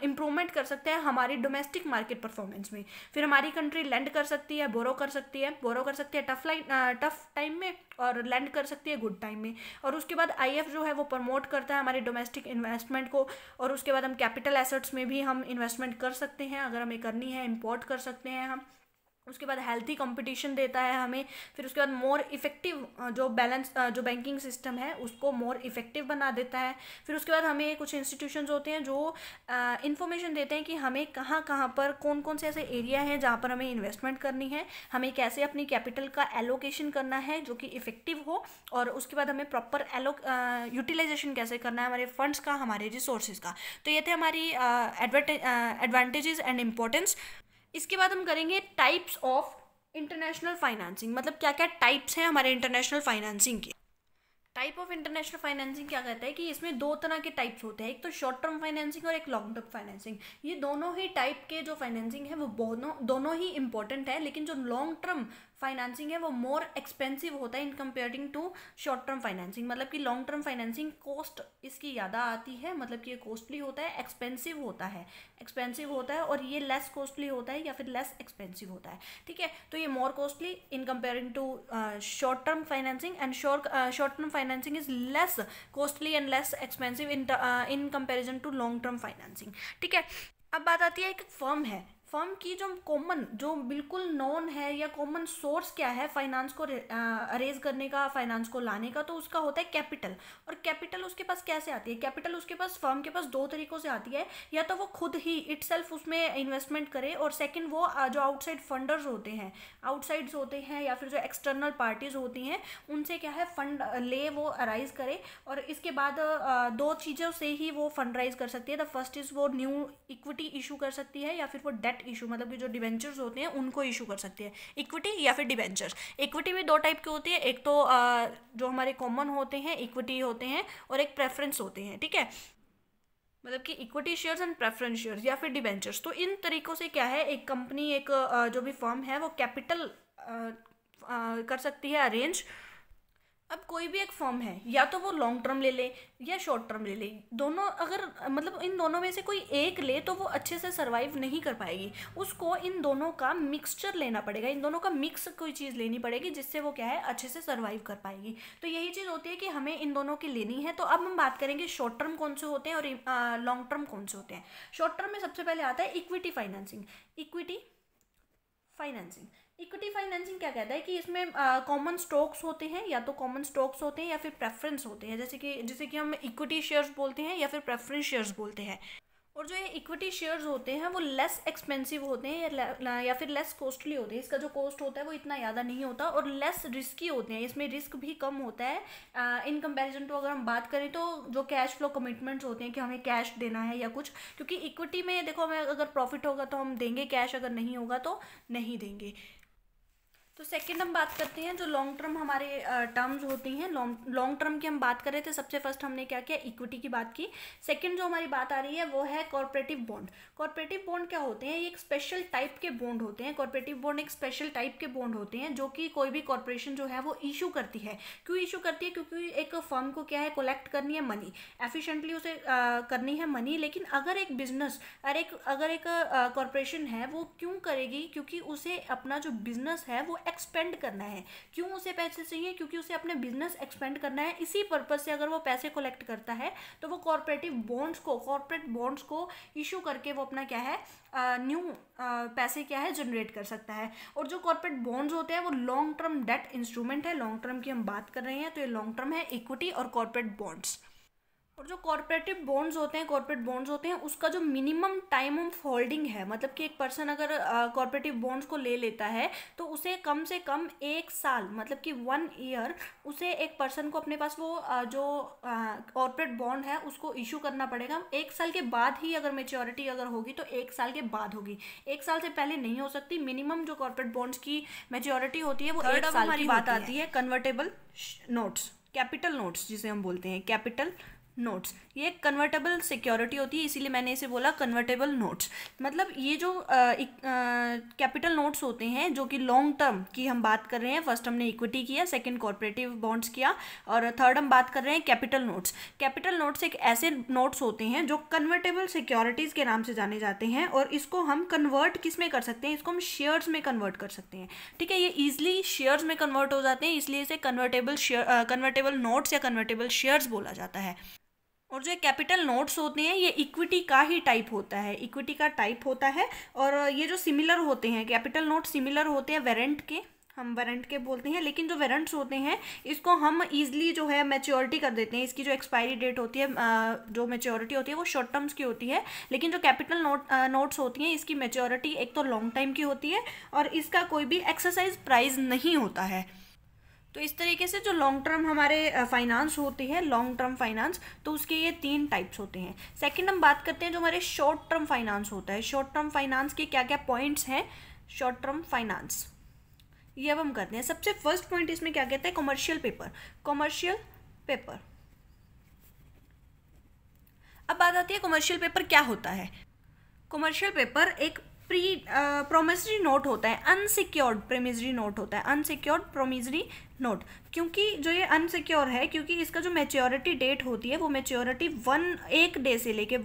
इम्प्रूवमेंट कर सकते हैं हमारी डोमेस्टिक मार्केट परफॉर्मेंस में। फिर हमारी कंट्री लेंड कर सकती है, बोरो कर सकती है टफ टाइम में, और लैंड कर सकती है गुड टाइम में। और उसके बाद आईएफ जो है वो प्रमोट करता है हमारे डोमेस्टिक इन्वेस्टमेंट को, और उसके बाद हम कैपिटल एसेट्स में भी हम इन्वेस्टमेंट कर सकते हैं, अगर हमें करनी है इंपोर्ट कर सकते हैं हम। उसके बाद हेल्थी कंपटीशन देता है हमें। फिर उसके बाद मोर इफेक्टिव जो बैंकिंग सिस्टम है उसको मोर इफेक्टिव बना देता है। फिर उसके बाद हमें कुछ इंस्टीट्यूशंस होते हैं जो इन्फॉर्मेशन देते हैं कि हमें कहाँ कहाँ पर कौन कौन से ऐसे एरिया हैं जहाँ पर हमें इन्वेस्टमेंट करनी है, हमें कैसे अपनी कैपिटल का एलोकेशन करना है जो कि इफेक्टिव हो, और उसके बाद हमें प्रॉपर यूटिलाइजेशन कैसे करना है हमारे फंड्स का, हमारे रिसोर्सेज का। तो ये थे हमारी एडवांटेजेस एंड इम्पोर्टेंस। इसके बाद हम करेंगे टाइप्स ऑफ इंटरनेशनल फाइनेंसिंग, मतलब क्या क्या टाइप्स हैं हमारे इंटरनेशनल फाइनेंसिंग के। टाइप ऑफ इंटरनेशनल फाइनेंसिंग क्या कहता है कि इसमें दो तरह के टाइप्स होते हैं, एक तो शॉर्ट टर्म फाइनेंसिंग और एक लॉन्ग टर्म फाइनेंसिंग। ये दोनों ही टाइप के जो फाइनेंसिंग है वो दोनों ही इंपॉर्टेंट है, लेकिन जो लॉन्ग टर्म फाइनेंसिंग है वो मोर एक्सपेंसिव होता है in comparing to short term financing. मतलब कि लॉन्ग टर्म फाइनेंसिंग कॉस्ट इसकी ज़्यादा आती है, मतलब कि ये कॉस्टली होता है, एक्सपेंसिव होता है, और ये लेस कॉस्टली होता है या फिर लेस एक्सपेंसिव होता है। ठीक है, तो ये more costly in comparing to short term financing, and short term financing is less costly and less expensive in comparison to long term financing. ठीक है, अब बात आती है एक फर्म है, फर्म की जो बिल्कुल नॉन है या कॉमन सोर्स क्या है फाइनेंस को अरेज करने का, फाइनेंस को लाने का, तो उसका होता है कैपिटल। और कैपिटल उसके पास कैसे आती है? कैपिटल उसके पास, फर्म के पास दो तरीकों से आती है, या तो वो खुद ही इटसेल्फ उसमें इन्वेस्टमेंट करे, और सेकंड वो जो आउटसाइड फंडर्स होते हैं या फिर जो एक्सटर्नल पार्टीज होती हैं उनसे क्या है फंड ले, वो अराइज करे, और इसके बाद दो चीज़ों से ही वो फंड राइज कर सकती है। द फर्स्ट इज वो न्यू इक्विटी इशू कर सकती है, या फिर वो डेट इशू, मतलब कि जो डिबेंचर्स होते हैं उनको इशू कर सकती है, इक्विटी या फिर डिबेंचर्स। इक्विटी भी दो टाइप की होती है, एक तो जो हमारे कॉमन होते हैं इक्विटी होते हैं, और एक प्रेफरेंस होते हैं। ठीक है, मतलब कि equity shares and preference shares या फिर डिबेंचर्स। तो इन तरीकों से क्या है एक कंपनी, एक जो भी फर्म है वो कैपिटल कर सकती है अरेंज। अब कोई भी एक फर्म है, या तो वो लॉन्ग टर्म ले ले या शॉर्ट टर्म ले ले, दोनों अगर मतलब इन दोनों में से कोई एक ले तो वो अच्छे से सर्वाइव नहीं कर पाएगी, उसको इन दोनों का मिक्सचर लेना पड़ेगा, इन दोनों का मिक्स कोई चीज़ लेनी पड़ेगी जिससे वो क्या है अच्छे से सर्वाइव कर पाएगी। तो यही चीज़ होती है कि हमें इन दोनों की लेनी है। तो अब हम बात करेंगे शॉर्ट टर्म कौन से होते हैं और लॉन्ग टर्म कौन से होते हैं। शॉर्ट टर्म में सबसे पहले आता है इक्विटी फाइनेंसिंग। इक्विटी फाइनेंसिंग क्या कहता है कि इसमें कॉमन स्टॉक्स होते हैं, या तो कॉमन स्टॉक्स होते हैं या फिर प्रेफरेंस होते हैं, जैसे कि हम इक्विटी शेयर्स बोलते हैं या फिर प्रेफरेंस शेयर्स बोलते हैं। और जो ये इक्विटी शेयर्स होते हैं वो लेस एक्सपेंसिव होते हैं या फिर लेस कॉस्टली होते हैं, इसका जो कॉस्ट होता है वो इतना ज़्यादा नहीं होता, और लेस रिस्की होते हैं, इसमें रिस्क भी कम होता है इन कंपैरिजन टू अगर हम बात करें तो जो कैश फ्लो कमिटमेंट्स होते हैं कि हमें कैश देना है या कुछ, क्योंकि इक्विटी में देखो हमें अगर प्रॉफिट होगा तो हम देंगे कैश, अगर नहीं होगा तो नहीं देंगे। तो सेकंड हम बात करते हैं जो लॉन्ग टर्म हमारे टर्म्स होती हैं। लॉन्ग टर्म की हम बात कर रहे थे, सबसे फर्स्ट हमने क्या किया, इक्विटी की बात की। सेकंड जो हमारी बात आ रही है वो है कॉर्पोरेटिव बॉन्ड। कॉर्पोरेटिव बॉन्ड क्या होते हैं? ये एक स्पेशल टाइप के बॉन्ड होते हैं। कॉर्पोरेटिव बॉन्ड एक स्पेशल टाइप के बॉन्ड होते हैं जो कि कोई भी कॉर्पोरेशन जो है वो इशू करती है। क्यों इशू करती है? क्योंकि एक फर्म को क्या है, कलेक्ट करनी है मनी, एफिशिएंटली उसे करनी है मनी। लेकिन अगर एक बिजनेस अगर एक कॉर्पोरेशन है वो क्यों करेगी? क्योंकि उसे अपना जो बिजनेस है वो एक्सपेंड करना है। क्यों उसे पैसे चाहिए? क्योंकि उसे अपने बिजनेस एक्सपेंड करना है। इसी पर्पज से अगर वो पैसे कलेक्ट करता है तो वो कॉर्पोरेट बॉन्ड्स को इशू करके वो अपना क्या है न्यू पैसे क्या है जनरेट कर सकता है। और जो कॉर्पोरेट बॉन्ड्स होते हैं वो लॉन्ग टर्म डेट इंस्ट्रूमेंट है। लॉन्ग टर्म की हम बात कर रहे हैं तो ये लॉन्ग टर्म है, इक्विटी और कॉर्पोरेट बॉन्ड्स। और जो कॉर्पोरेटिव बॉन्ड्स होते हैं उसका जो मिनिमम टाइम ऑफ होल्डिंग है, मतलब कि एक पर्सन अगर कॉर्पोरेटिव बॉन्ड्स को ले लेता है तो उसे कम से कम 1 साल, मतलब कि 1 ईयर उसे एक पर्सन को अपने पास वो जो कॉर्पोरेट बॉन्ड है उसको इशू करना पड़ेगा। 1 साल के बाद ही अगर मेच्योरिटी अगर होगी तो 1 साल के बाद होगी, 1 साल से पहले नहीं हो सकती। मिनिमम जो कॉर्पोरेट बॉन्ड्स की मेच्योरिटी होती है वो 1 साल की बात आती है। कन्वर्टेबल नोट्स, कैपिटल नोट्स जिसे हम बोलते हैं, कैपिटल नोट्स, ये कन्वर्टेबल सिक्योरिटी होती है, इसीलिए मैंने इसे बोला कन्वर्टेबल नोट्स। मतलब ये जो कैपिटल नोट्स होते हैं जो कि लॉन्ग टर्म की हम बात कर रहे हैं, फर्स्ट हमने इक्विटी किया, सेकंड कॉर्पोरेटिव बॉन्ड्स किया, और थर्ड हम बात कर रहे हैं कैपिटल नोट्स। कैपिटल नोट्स एक ऐसे नोट्स होते हैं जो कन्वर्टेबल सिक्योरिटीज़ के नाम से जाने जाते हैं, और इसको हम कन्वर्ट किस में कर सकते हैं, इसको हम शेयर्स में कन्वर्ट कर सकते हैं। ठीक है, ये ईजिली शेयर्स में कन्वर्ट हो जाते हैं, इसलिए इसे कन्वर्टेबल नोट्स या कन्वर्टेबल शेयर्स बोला जाता है। और जो कैपिटल नोट्स होते हैं ये इक्विटी का ही टाइप होता है, इक्विटी का टाइप होता है। और ये जो सिमिलर होते हैं, कैपिटल नोट सिमिलर होते हैं वारंट के, हम वारंट के बोलते हैं, लेकिन जो वारंट्स होते हैं इसको हम ईजिली जो है मैच्योरिटी कर देते हैं। इसकी जो एक्सपायरी डेट होती है, जो मैच्योरिटी होती है वो शॉर्ट टर्म्स की होती है, लेकिन जो कैपिटल नोट्स होती हैं इसकी मैच्योरिटी एक तो लॉन्ग टाइम की होती है, और इसका कोई भी एक्सरसाइज प्राइस नहीं होता है। तो इस तरीके से जो लॉन्ग टर्म हमारे फाइनेंस होती है, लॉन्ग टर्म फाइनेंस, तो उसके ये 3 टाइप्स होते हैं। सेकंड हम बात करते हैं जो हमारे शॉर्ट टर्म फाइनेंस होता है। शॉर्ट टर्म फाइनेंस के क्या क्या पॉइंट्स हैं शॉर्ट टर्म फाइनेंस, ये अब हम करते हैं। सबसे फर्स्ट पॉइंट इसमें क्या कहते हैं, कमर्शियल पेपर। कमर्शियल पेपर, अब बात आती है कमर्शियल पेपर क्या होता है। कमर्शियल पेपर एक प्रोमिसरी नोट होता है, अनसिक्योर्ड प्रोमिसरी नोट होता है, अनसिक्योर्ड प्रोमिसरी नोट। क्योंकि जो ये अनसिक्योर है, क्योंकि इसका जो मैच्योरिटी डेट होती है वो मैच्योरिटी 1 डे से लेके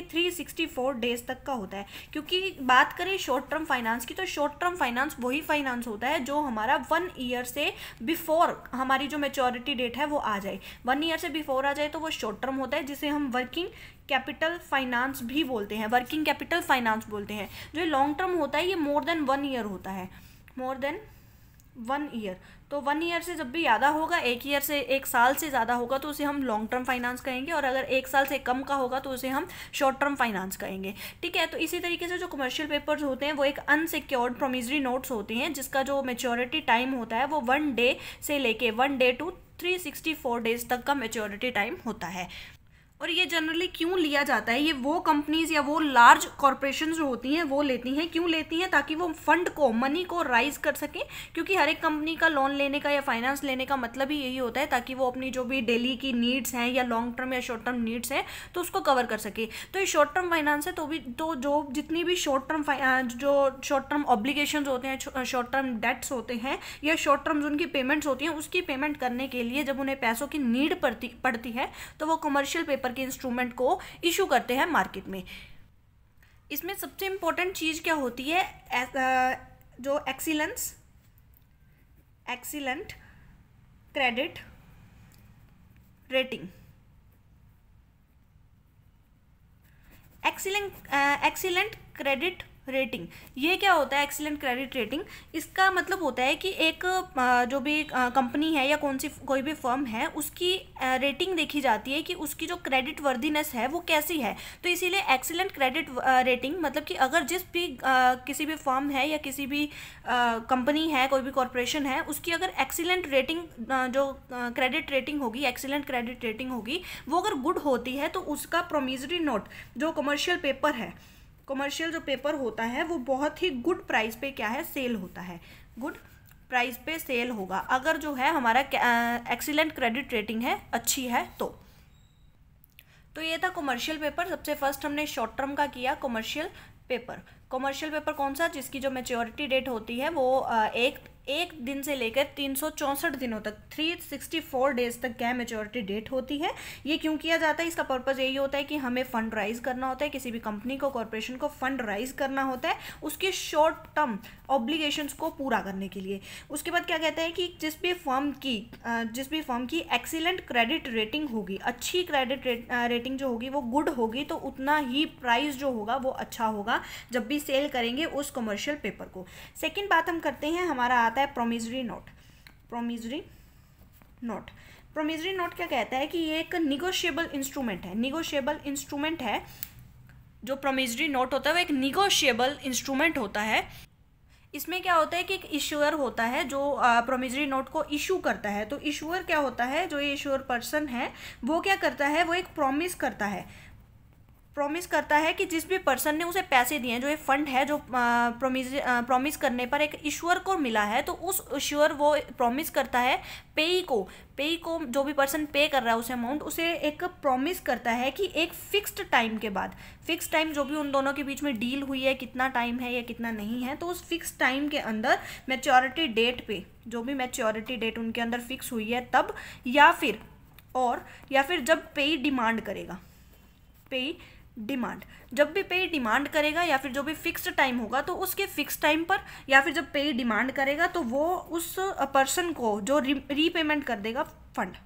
364 डेज तक का होता है। क्योंकि बात करें शॉर्ट टर्म फाइनेंस की, तो शॉर्ट टर्म फाइनेंस वही फाइनेंस होता है जो हमारा 1 ईयर से बिफोर हमारी जो मैच्योरिटी डेट है वो आ जाए। 1 ईयर से बिफोर आ जाए तो वो शॉर्ट टर्म होता है, जिसे हम वर्किंग कैपिटल फाइनेंस भी बोलते हैं, वर्किंग कैपिटल फाइनेंस बोलते हैं। जो लॉन्ग टर्म होता है ये मोर देन 1 ईयर होता है, मोर देन 1 ईयर। तो 1 ईयर से जब भी ज़्यादा होगा, 1 साल से ज़्यादा होगा तो उसे हम लॉन्ग टर्म फाइनेंस कहेंगे, और अगर 1 साल से कम का होगा तो उसे हम शॉर्ट टर्म फाइनेंस कहेंगे। ठीक है, तो इसी तरीके से जो कमर्शियल पेपर्स होते हैं वो एक अनसिक्योर्ड प्रोमिसरी नोट्स होते हैं, जिसका जो मैच्योरिटी टाइम होता है वो 1 डे से लेके 1 डे टू 364 डेज तक का मैच्योरिटी टाइम होता है। और ये जनरली क्यों लिया जाता है, ये वो कंपनीज या वो लार्ज कॉरपोरेशंस जो होती हैं वो लेती हैं। क्यों लेती हैं, ताकि वो फंड को, मनी को राइज कर सकें। क्योंकि हर एक कंपनी का लोन लेने का या फाइनेंस लेने का मतलब ही यही होता है, ताकि वो अपनी जो भी डेली की नीड्स हैं या लॉन्ग टर्म या शॉर्ट टर्म नीड्स हैं तो उसको कवर कर सके। तो ये शॉर्ट टर्म फाइनेंस है, तो जो जितनी भी शॉर्ट टर्म ऑब्लिगेशंस होते हैं, शॉर्ट टर्म डेट्स होते हैं या शॉर्ट टर्म उनकी पेमेंट्स होती हैं, उसकी पेमेंट करने के लिए जब उन्हें पैसों की नीड पड़ती है तो वो कमर्शियल पेपर के इंस्ट्रूमेंट को इशू करते हैं मार्केट में। इसमें सबसे इंपॉर्टेंट चीज क्या होती है, जो excellent credit rating. Excellent credit rating, ये क्या होता है एक्सीलेंट क्रेडिट रेटिंग? इसका मतलब होता है कि एक जो भी कंपनी है या कोई भी फर्म है उसकी रेटिंग देखी जाती है कि उसकी जो क्रेडिट वर्दीनेस है वो कैसी है। तो इसीलिए एक्सीलेंट क्रेडिट रेटिंग मतलब कि अगर किसी भी फर्म है या किसी भी कंपनी है, कोई भी कॉरपोरेशन है, उसकी अगर एक्सीलेंट रेटिंग जो क्रेडिट रेटिंग होगी, एक्सीलेंट क्रेडिट रेटिंग होगी, वो अगर गुड होती है तो उसका प्रोमिसरी नोट जो कमर्शियल पेपर है, कमर्शियल जो पेपर होता है वो बहुत ही गुड प्राइस पे क्या है, सेल होता है, गुड प्राइस पे सेल होगा अगर जो है हमारा एक्सीलेंट क्रेडिट रेटिंग है, अच्छी है तो ये था कमर्शियल पेपर। सबसे फर्स्ट हमने शॉर्ट टर्म का किया कमर्शियल पेपर। कमर्शियल पेपर कौन सा, जिसकी जो मैच्योरिटी डेट होती है वो एक दिन से लेकर 364 दिनों तक 364 डेज तक क्या मैच्योरिटी डेट होती है। ये क्यों किया जाता है, इसका पर्पज़ यही होता है कि हमें फंड राइज करना होता है, किसी भी कंपनी को, कॉरपोरेशन को फंड राइज करना होता है उसके शॉर्ट टर्म ऑब्लिगेशंस को पूरा करने के लिए। उसके बाद क्या कहता है कि जिस भी फर्म की एक्सीलेंट क्रेडिट रेटिंग होगी, अच्छी क्रेडिट रेटिंग जो होगी वो गुड होगी, तो उतना ही प्राइस जो होगा वो अच्छा होगा जब भी सेल करेंगे उस कमर्शियल पेपर को। सेकेंड बात हम करते हैं, हमारा आता है प्रोमिसरी नोट। प्रोमिसरी नोट क्या कहता है कि ये एक निगोशिएबल इंस्ट्रूमेंट है। जो प्रोमिसरी नोट होता है वो एक निगोशिएबल इंस्ट्रूमेंट होता है। इसमें क्या होता है कि एक इशूअर होता है जो प्रोमिसरी नोट को इशू करता है। तो इशूअर क्या होता है, जो ये इशूअर पर्सन है वो क्या करता है, वो एक प्रॉमिस करता है, प्रॉमिस करता है कि जिस भी पर्सन ने उसे पैसे दिए हैं, जो ये फंड है जो प्रॉमिस करने पर एक इश्यूअर को मिला है, तो उस इश्यूअर वो प्रॉमिस करता है पेई को जो भी पर्सन पे कर रहा है उस अमाउंट, उसे एक प्रॉमिस करता है कि एक फिक्स्ड टाइम के बाद, फिक्स टाइम जो भी उन दोनों के बीच में डील हुई है, कितना टाइम है या कितना नहीं है, तो उस फिक्स टाइम के अंदर मैच्योरिटी डेट पे, जो भी मैच्योरिटी डेट उनके अंदर फिक्स हुई है तब, या फिर जब पेई डिमांड करेगा, पेई डिमांड, जब भी पे डिमांड करेगा या फिर जो भी फिक्स्ड टाइम होगा तो उसके फिक्स टाइम पर, या फिर जब पे डिमांड करेगा तो वो उस पर्सन को जो रीपेमेंट कर देगा, फंड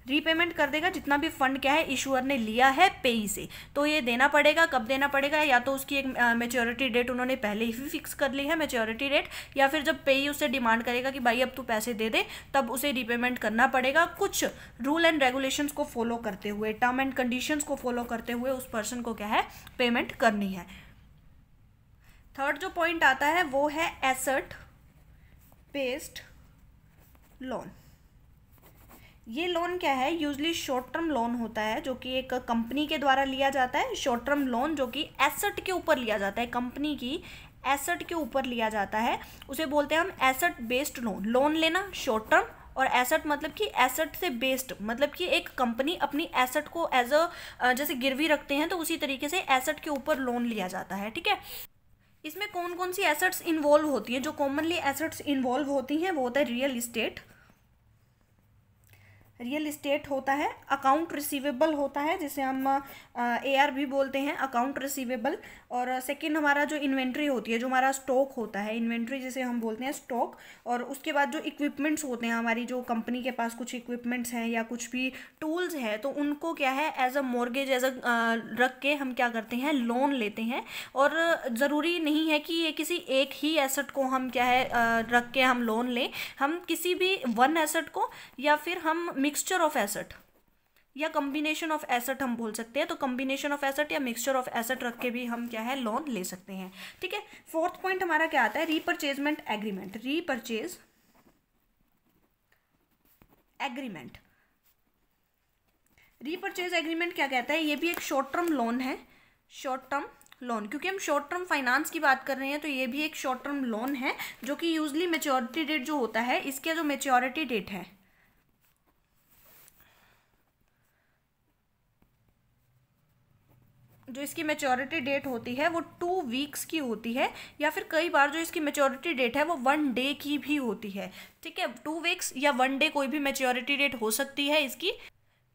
रीपेमेंट कर देगा जितना भी फंड क्या है इशूअर ने लिया है पेई से। तो ये देना पड़ेगा, कब देना पड़ेगा, या तो उसकी एक मैच्योरिटी डेट उन्होंने पहले ही फिक्स कर ली है मैच्योरिटी डेट, या फिर जब पेई उससे डिमांड करेगा कि भाई अब तू पैसे दे दे, तब उसे रीपेमेंट करना पड़ेगा, कुछ रूल एंड रेगुलेशंस को फॉलो करते हुए, टर्म एंड कंडीशंस को फॉलो करते हुए उस पर्सन को क्या है पेमेंट करनी है। थर्ड जो पॉइंट आता है वो है एसेट बेस्ड लोन। ये लोन क्या है, यूजली शॉर्ट टर्म लोन होता है जो कि एक कंपनी के द्वारा लिया जाता है। शॉर्ट टर्म लोन जो कि एसेट के ऊपर लिया जाता है, कंपनी की एसेट के ऊपर लिया जाता है, उसे बोलते हैं हम एसेट बेस्ड लोन। लोन लेना शॉर्ट टर्म, और एसेट मतलब कि एसेट से बेस्ड, मतलब कि एक कंपनी अपनी एसेट को एज अ जैसे गिरवी रखते हैं तो उसी तरीके से एसेट के ऊपर लोन लिया जाता है। ठीक है, इसमें कौन कौन सी एसेट्स इन्वॉल्व होती हैं? जो कॉमनली एसेट्स इन्वॉल्व होती हैं वो होता है रियल इस्टेट होता है, अकाउंट रिसीवेबल होता है जिसे हम AR भी बोलते हैं, अकाउंट रिसीवेबल, और सेकंड हमारा जो इन्वेंट्री होती है, जो हमारा स्टॉक होता है, इन्वेंट्री जिसे हम बोलते हैं स्टॉक, और उसके बाद जो इक्विपमेंट्स होते हैं, हमारी जो कंपनी के पास कुछ इक्विपमेंट्स हैं या कुछ भी टूल्स हैं, तो उनको क्या है एज अ मॉर्गेज रख के हम क्या करते हैं लोन लेते हैं। और ज़रूरी नहीं है कि ये किसी एक ही एसेट को हम क्या है रख के हम लोन लें, हम किसी भी वन एसेट को या फिर हम मिक्सचर ऑफ एसेट या कम्बिनेशन ऑफ एसेट हम बोल सकते हैं। तो कम्बिनेशन ऑफ एसेट या मिक्सचर ऑफ एसेट रख के भी हम क्या है लोन ले सकते हैं। ठीक है, फोर्थ पॉइंट हमारा क्या आता है, रीपरचेजमेंट एग्रीमेंट। रीपरचेज एग्रीमेंट क्या कहता है, ये भी एक शॉर्ट टर्म लोन है, शॉर्ट टर्म लोन, क्योंकि हम शॉर्ट टर्म फाइनेंस की बात कर रहे हैं तो ये भी एक शॉर्ट टर्म लोन है जो कि यूजली मैच्योरिटी डेट जो होता है, इसका जो मैच्योरिटी डेट है, जो इसकी मैच्योरिटी डेट होती है वो 2 वीक्स की होती है, या फिर कई बार जो इसकी मैच्योरिटी डेट है वो 1 डे की भी होती है। ठीक है, 2 वीक्स या 1 डे कोई भी मैच्योरिटी डेट हो सकती है इसकी।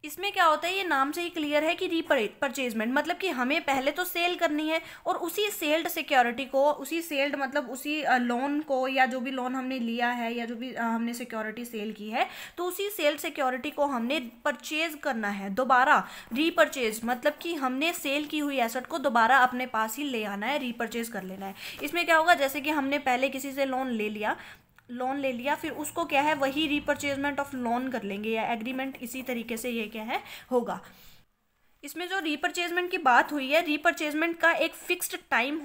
इसमें क्या होता है, ये नाम से ही क्लियर है कि रीपरचेजमेंट मतलब कि हमें पहले तो सेल करनी है, और उसी सेल्ड सिक्योरिटी को, उसी सेल्ड मतलब उसी लोन को, या जो भी लोन हमने लिया है या जो भी हमने सिक्योरिटी सेल की है, तो उसी सेल्ड सिक्योरिटी को हमने परचेज करना है दोबारा। रीपरचेज मतलब कि हमने सेल की हुई एसेट को दोबारा अपने पास ही ले आना है, रीपरचेज कर लेना है। इसमें क्या होगा, जैसे कि हमने पहले किसी से लोन ले लिया, फिर उसको क्या है वही रीपरचेजमेंट ऑफ लोन कर लेंगे या एग्रीमेंट, इसी तरीके से ये क्या है होगा। इसमें जो रीपरचेजमेंट की बात हुई है, रीपरचेजमेंट का एक फिक्स्ड टाइम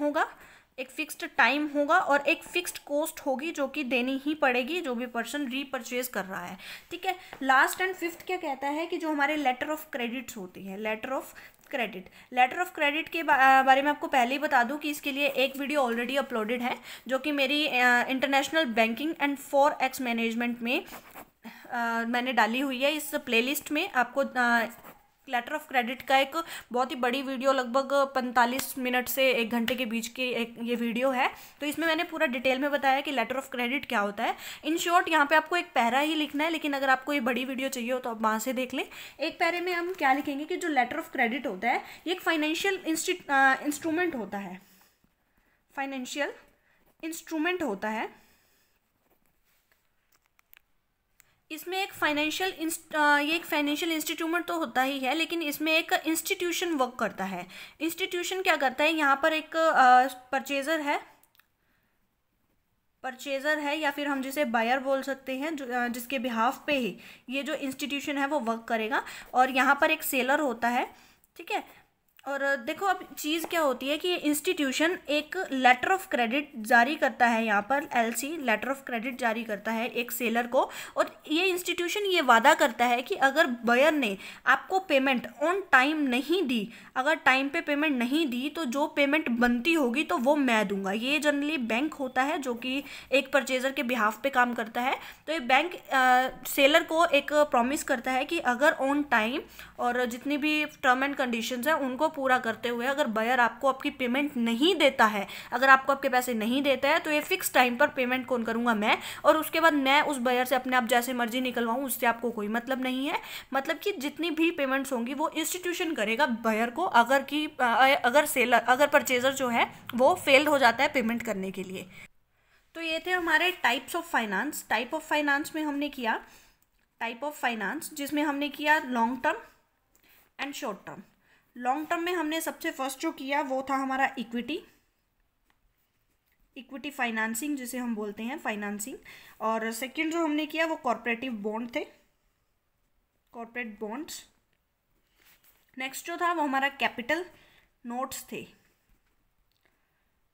होगा और एक फिक्स्ड कॉस्ट होगी जो कि देनी ही पड़ेगी जो भी पर्सन रीपरचेज कर रहा है। ठीक है, लास्ट एंड फिफ्थ क्या कहता है कि जो हमारे लेटर ऑफ क्रेडिट्स होती है, लेटर ऑफ क्रेडिट के बारे में आपको पहले ही बता दूं कि इसके लिए एक वीडियो ऑलरेडी अपलोडेड है जो कि मेरी international banking and forex management में मैंने डाली हुई है। इस प्लेलिस्ट में आपको लेटर ऑफ क्रेडिट का एक बहुत ही बड़ी वीडियो, लगभग 45 मिनट से 1 घंटे के बीच की एक ये वीडियो है, तो इसमें मैंने पूरा डिटेल में बताया कि लेटर ऑफ क्रेडिट क्या होता है। इन शॉर्ट यहाँ पे आपको एक पैरा ही लिखना है, लेकिन अगर आपको ये बड़ी वीडियो चाहिए हो तो आप वहाँ से देख लें। एक पैरे में हम क्या लिखेंगे कि जो लेटर ऑफ क्रेडिट होता है ये एक फाइनेंशियल इंस्ट्रूमेंट होता है, फाइनेंशियल इंस्ट्रूमेंट होता है। इसमें एक फाइनेंशियल इंस्टीट्यूट तो होता ही है, लेकिन इसमें एक इंस्टीट्यूशन वर्क करता है। इंस्टीट्यूशन क्या करता है, यहाँ पर एक परचेजर है या फिर हम जिसे बायर बोल सकते हैं, जिसके बिहाफ पे ही ये जो इंस्टीट्यूशन है वो वर्क करेगा, और यहाँ पर एक सेलर होता है। ठीक है, और देखो अब चीज़ क्या होती है कि इंस्टीट्यूशन एक लेटर ऑफ क्रेडिट जारी करता है, यहाँ पर एलसी लेटर ऑफ क्रेडिट जारी करता है एक सेलर को, और ये इंस्टीट्यूशन ये वादा करता है कि अगर बायर ने आपको पेमेंट ऑन टाइम नहीं दी, अगर टाइम पे पेमेंट नहीं दी तो जो पेमेंट बनती होगी तो वो मैं दूंगा। ये जनरली बैंक होता है जो कि एक परचेजर के बिहाफ पे काम करता है। तो ये बैंक सेलर को एक प्रॉमिस करता है कि अगर ऑन टाइम और जितनी भी टर्म एंड कंडीशंस हैं उनको पूरा करते हुए अगर बायर आपको आपकी पेमेंट नहीं देता है, अगर आपको आपके पैसे नहीं देता है, तो ये फिक्स टाइम पर पेमेंट कौन करूंगा, मैं। और उसके बाद मैं उस बायर से अपने आप जैसे मर्जी निकलवाऊं, उससे आपको कोई मतलब नहीं है। मतलब कि जितनी भी पेमेंट्स होंगी वो इंस्टीट्यूशन करेगा बायर को, अगर परचेजर जो है वो फेल्ड हो जाता है पेमेंट करने के लिए। तो ये थे हमारे types of finance. Type of finance में हमने किया टाइप ऑफ फाइनेंस जिसमें हमने किया long term and short term. Long term में हमने सबसे फर्स्ट जो किया वो था हमारा इक्विटी फाइनेंसिंग जिसे हम बोलते हैं फाइनेंसिंग। और सेकंड जो हमने किया वो कॉर्पोरेटिव बॉन्ड थे, कॉर्पोरेट बॉन्ड्स। नेक्स्ट जो था वो हमारा कैपिटल नोट्स थे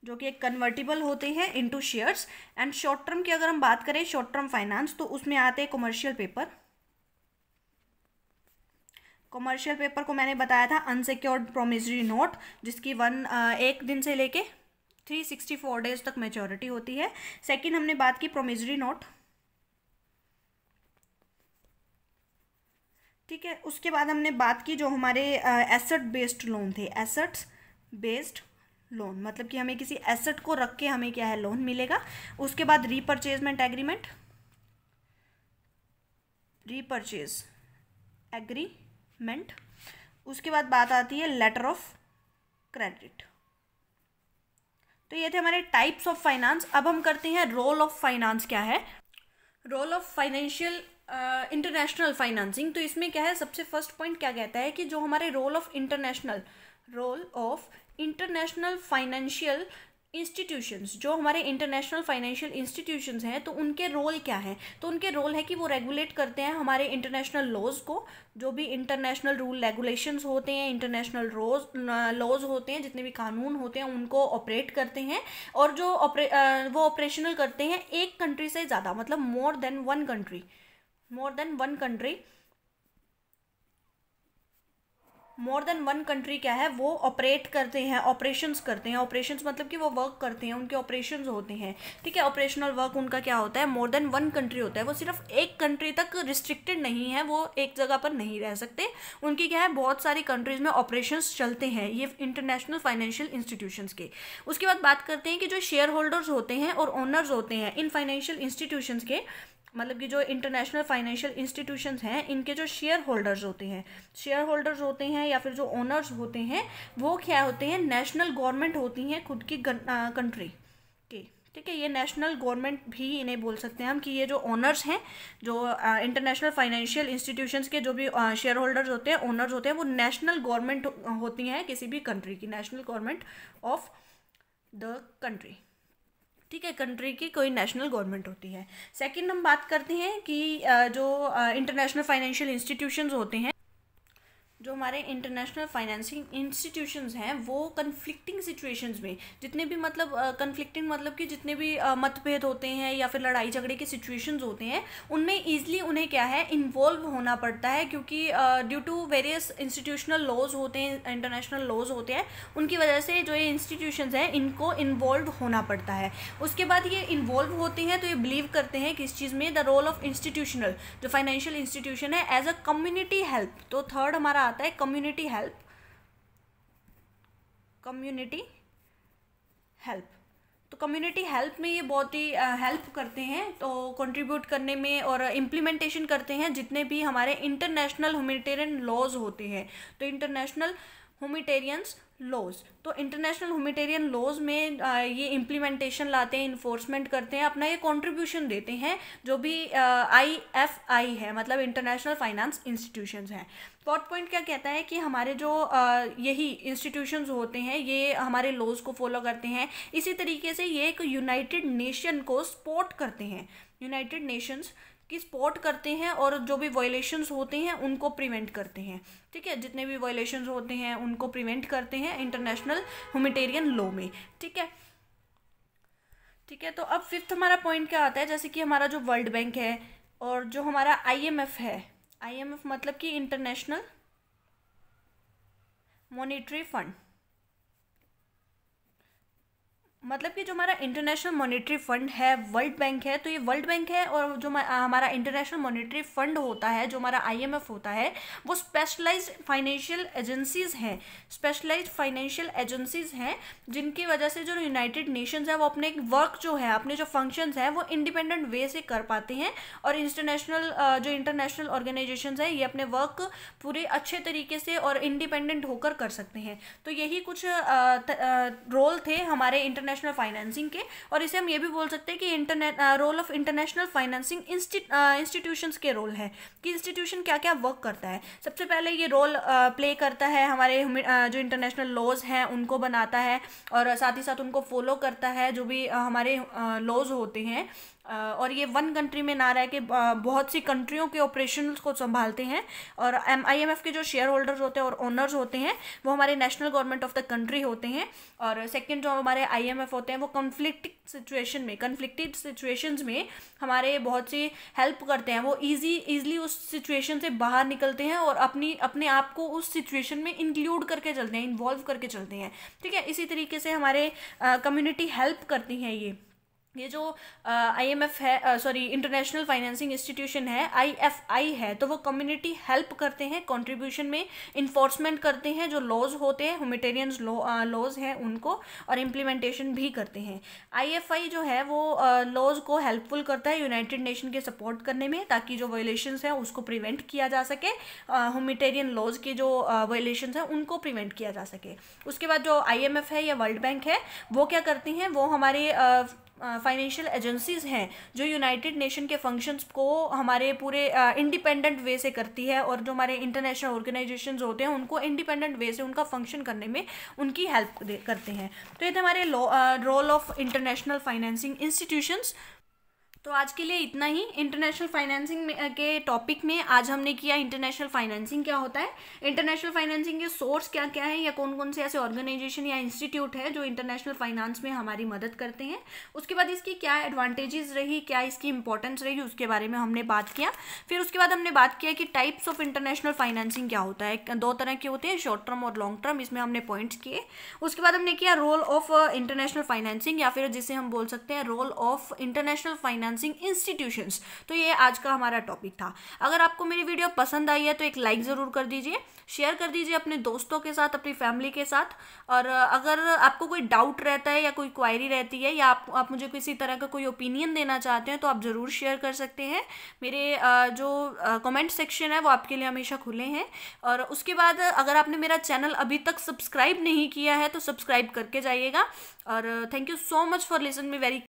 जो कि एक कन्वर्टिबल होते हैं into shares. And short term की अगर हम बात करें शॉर्ट टर्म फाइनेंस तो उसमें आते हैं कमर्शियल पेपर। कमर्शियल पेपर को मैंने बताया था अनसिक्योर्ड प्रोमिसरी नोट जिसकी एक दिन से लेके 364 डेज तक मैच्योरिटी होती है। सेकंड हमने बात की प्रोमिसरी नोट, ठीक है। उसके बाद हमने बात की जो हमारे एसेट बेस्ड लोन थे, एसेट्स बेस्ड लोन, मतलब कि हमें किसी एसेट को रख के हमें क्या है लोन मिलेगा। उसके बाद रीपरचेजमेंट एग्रीमेंट, रीपरचेज एग्रीमेंट। उसके बाद बात आती है लेटर ऑफ क्रेडिट। तो ये थे हमारे टाइप्स ऑफ फाइनेंस। अब हम करते हैं रोल ऑफ फाइनेंस क्या है। Role of financial international financing. तो इसमें क्या है, सबसे फर्स्ट पॉइंट क्या कहता है कि जो हमारे role of international financial institutions, जो हमारे इंटरनेशनल फाइनेंशियल इंस्टीट्यूशंस हैं, तो उनके रोल क्या है। तो उनके रोल है कि वो रेगुलेट करते हैं हमारे इंटरनेशनल लॉज को, जो भी इंटरनेशनल रूल रेगुलेशंस होते हैं, इंटरनेशनल लॉज होते हैं, जितने भी कानून होते हैं उनको ऑपरेट करते हैं। और जो वो ऑपरेशनल करते हैं एक कंट्री से ज़्यादा, मतलब more than one country, more than one country क्या है वो ऑपरेट करते हैं, ऑपरेशंस करते हैं। ऑपरेशंस मतलब कि वो वर्क करते हैं, उनके ऑपरेशंस होते हैं, ठीक है। ऑपरेशनल वर्क उनका क्या होता है, मोर देन वन कंट्री होता है। वो सिर्फ एक कंट्री तक रिस्ट्रिक्टेड नहीं है, वो एक जगह पर नहीं रह सकते, उनकी क्या है बहुत सारी कंट्रीज में ऑपरेशंस चलते हैं ये इंटरनेशनल फाइनेंशियल इंस्टीट्यूशंस के। उसके बाद बात करते हैं कि जो शेयर होल्डर्स होते हैं और ओनर्स होते हैं इन फाइनेंशियल इंस्टीट्यूशंस के, मतलब कि जो इंटरनेशनल फाइनेंशियल इंस्टीट्यूशंस हैं इनके जो शेयर होल्डर्स होते हैं या फिर जो ओनर्स होते हैं वो क्या होते हैं, नेशनल गवर्नमेंट होती हैं खुद की कंट्री के, ठीक है। ये नेशनल गवर्नमेंट भी इन्हें बोल सकते हैं हम, कि ये जो ओनर्स हैं, जो इंटरनेशनल फाइनेंशियल इंस्टीट्यूशंस के जो भी शेयर होल्डर्स होते हैं, ओनर्स होते हैं, वो नेशनल गवर्नमेंट होती हैं किसी भी कंट्री की, national government of the country, ठीक है। कंट्री की कोई नेशनल गवर्नमेंट होती है। सेकंड हम बात करते हैं कि जो इंटरनेशनल फाइनेंशियल इंस्टीट्यूशंस होते हैं, जो हमारे इंटरनेशनल फाइनेंसिंग इंस्टीट्यूशंस हैं वो कन्फ्लिक्टिंग सिचुएशंस में जितने भी कन्फ्लिक्टिंग मतलब कि जितने भी मतभेद होते हैं या फिर लड़ाई झगड़े के सिचुएशंस होते हैं उनमें ईजिली उन्हें क्या है इन्वॉल्व होना पड़ता है, क्योंकि due to various institutional laws होते हैं, इंटरनेशनल लॉज होते हैं, उनकी वजह से जो ये इंस्टीट्यूशंस हैं इनको इन्वॉल्व होना पड़ता है। उसके बाद ये इन्वॉल्व होते हैं तो ये बिलीव करते हैं किस चीज़ में, द रोल ऑफ इंस्टीट्यूशनल जो फाइनेंशियल इंस्टीट्यूशन है एज अ कम्युनिटी हेल्प। तो थर्ड हमारा आता है कम्युनिटी हेल्प। तो कम्युनिटी हेल्प में ये बहुत ही हेल्प करते हैं, तो कंट्रीब्यूट करने में और इम्प्लीमेंटेशन करते हैं जितने भी हमारे इंटरनेशनल ह्यूमैनिटेरियन लॉज होते हैं। तो इंटरनेशनल ह्यूमैनिटेरियन लॉज, तो इंटरनेशनल ह्यूमैनिटेरियन लॉज में ये इम्प्लीमेंटेशन लाते हैं, इन्फोर्समेंट करते हैं, अपना ये कंट्रीब्यूशन देते हैं जो भी IFI है, मतलब इंटरनेशनल फाइनेंस इंस्टीट्यूशंस हैं। फोर्थ पॉइंट क्या कहता है कि हमारे जो यही इंस्टीट्यूशंस होते हैं ये हमारे लॉज को फॉलो करते हैं, इसी तरीके से ये एक यूनाइटेड नेशन को सपोर्ट करते हैं, यूनाइटेड नेशंस की स्पॉट करते हैं और जो भी वायलेशंस होते हैं उनको प्रिवेंट करते हैं। ठीक है, जितने भी वायलेशंस होते हैं उनको प्रिवेंट करते हैं इंटरनेशनल ह्यूमैनिटेरियन लॉ में। ठीक है, ठीक है। तो अब फिफ्थ हमारा पॉइंट क्या आता है, जैसे कि हमारा जो वर्ल्ड बैंक है और जो हमारा आईएमएफ है, आईएमएफ मतलब कि इंटरनेशनल मॉनेटरी फंड, मतलब कि जो हमारा इंटरनेशनल मॉनेटरी फंड है वर्ल्ड बैंक है, तो ये वर्ल्ड बैंक है और जो हमारा इंटरनेशनल मॉनेटरी फंड होता है, जो हमारा आईएमएफ होता है, वो स्पेशलाइज्ड फाइनेंशियल एजेंसीज हैं, स्पेशलाइज्ड फाइनेंशियल एजेंसीज हैं, जिनकी वजह से जो यूनाइटेड नेशंस है वो अपने वर्क जो है, अपने जो फंक्शंस है वो इंडिपेंडेंट वे से कर पाते हैं और जो इंटरनेशनल ऑर्गेनाइजेशंस है ये अपने वर्क पूरे अच्छे तरीके से और इंडिपेंडेंट होकर कर सकते हैं। तो यही कुछ रोल थे हमारे इंटरनेशनल फाइनेंसिंग के, और इसे हम ये भी बोल सकते हैं कि role of international financing institutions के रोल है कि इंस्टीट्यूशन क्या क्या वर्क करता है। सबसे पहले ये रोल प्ले करता है हमारे जो इंटरनेशनल लॉज हैं उनको बनाता है और साथ ही साथ उनको फॉलो करता है, जो भी हमारे लॉज होते हैं, और ये वन कंट्री में ना रह के बहुत सी कंट्रियों के ऑपरेशंस को संभालते हैं। और आईएमएफ के जो शेयर होल्डर्स होते हैं और ओनर्स होते हैं वो हमारे national government of the country होते हैं। और सेकंड जो हमारे आईएमएफ होते हैं वो कन्फ्लिक्टेड सिचुएशंस में हमारे बहुत सी हेल्प करते हैं, वो ईजिली उस सिचुएशन से बाहर निकलते हैं और अपने आप को उस सिचुएशन में इंक्लूड करके चलते हैं, इन्वॉल्व करके चलते हैं। ठीक है, इसी तरीके से हमारे कम्युनिटी हेल्प करती हैं। ये जो आईएमएफ है, सॉरी इंटरनेशनल फाइनेंसिंग इंस्टीट्यूशन है, आईएफआई है, तो वो कम्युनिटी हेल्प करते हैं कंट्रीब्यूशन में, इन्फोर्समेंट करते हैं जो लॉज होते हैं, ह्यूमैनिटेरियन लॉज हैं उनको, और इम्प्लीमेंटेशन भी करते हैं। आईएफआई जो है वो लॉज को हेल्पफुल करता है यूनाइटेड नेशन के सपोर्ट करने में, ताकि जो वायलेशंस हैं उसको प्रिवेंट किया जा सके, ह्यूमैनिटेरियन लॉज के जो वायलेशंस हैं उनको प्रिवेंट किया जा सके। उसके बाद जो आईएमएफ है या वर्ल्ड बैंक है वो क्या करती हैं, वो हमारे फाइनेंशियल एजेंसीज हैं जो यूनाइटेड नेशन के फंक्शंस को हमारे पूरे इंडिपेंडेंट वे से करती है, और जो हमारे इंटरनेशनल ऑर्गेनाइजेशंस होते हैं उनको इंडिपेंडेंट वे से उनका फंक्शन करने में उनकी हेल्प करते हैं। तो ये थे हमारे role of international financing institutions. तो आज के लिए इतना ही इंटरनेशनल फाइनेंसिंग के टॉपिक में। आज हमने किया इंटरनेशनल फाइनेंसिंग क्या होता है, इंटरनेशनल फाइनेंसिंग के सोर्स क्या क्या है, या कौन कौन से ऐसे ऑर्गेनाइजेशन या इंस्टीट्यूट है जो इंटरनेशनल फाइनेंस में हमारी मदद करते हैं। उसके बाद इसकी क्या एडवांटेजेस रही, क्या इसकी इंपॉर्टेंस रही, उसके बारे में हमने बात किया। फिर उसके बाद हमने बात किया कि टाइप्स ऑफ इंटरनेशनल फाइनेंसिंग क्या होता है, दो तरह के होते हैं, शॉर्ट टर्म और लॉन्ग टर्म, इसमें हमने पॉइंट्स किए। उसके बाद हमने किया रोल ऑफ इंटरनेशनल फाइनेंसिंग, या फिर जिसे हम बोल सकते हैं role of international financing institutions. तो ये आज का हमारा टॉपिक था। अगर आपको मेरी वीडियो पसंद आई है तो एक लाइक ज़रूर कर दीजिए, शेयर कर दीजिए अपने दोस्तों के साथ, अपनी फैमिली के साथ। और अगर आपको कोई डाउट रहता है या कोई क्वायरी रहती है, या आप मुझे किसी तरह का कोई ओपिनियन देना चाहते हैं, तो आप ज़रूर शेयर कर सकते हैं। मेरे जो कमेंट सेक्शन है वो आपके लिए हमेशा खुले हैं। और उसके बाद अगर आपने मेरा चैनल अभी तक सब्सक्राइब नहीं किया है तो सब्सक्राइब करके जाइएगा। और thank you so much for listen me very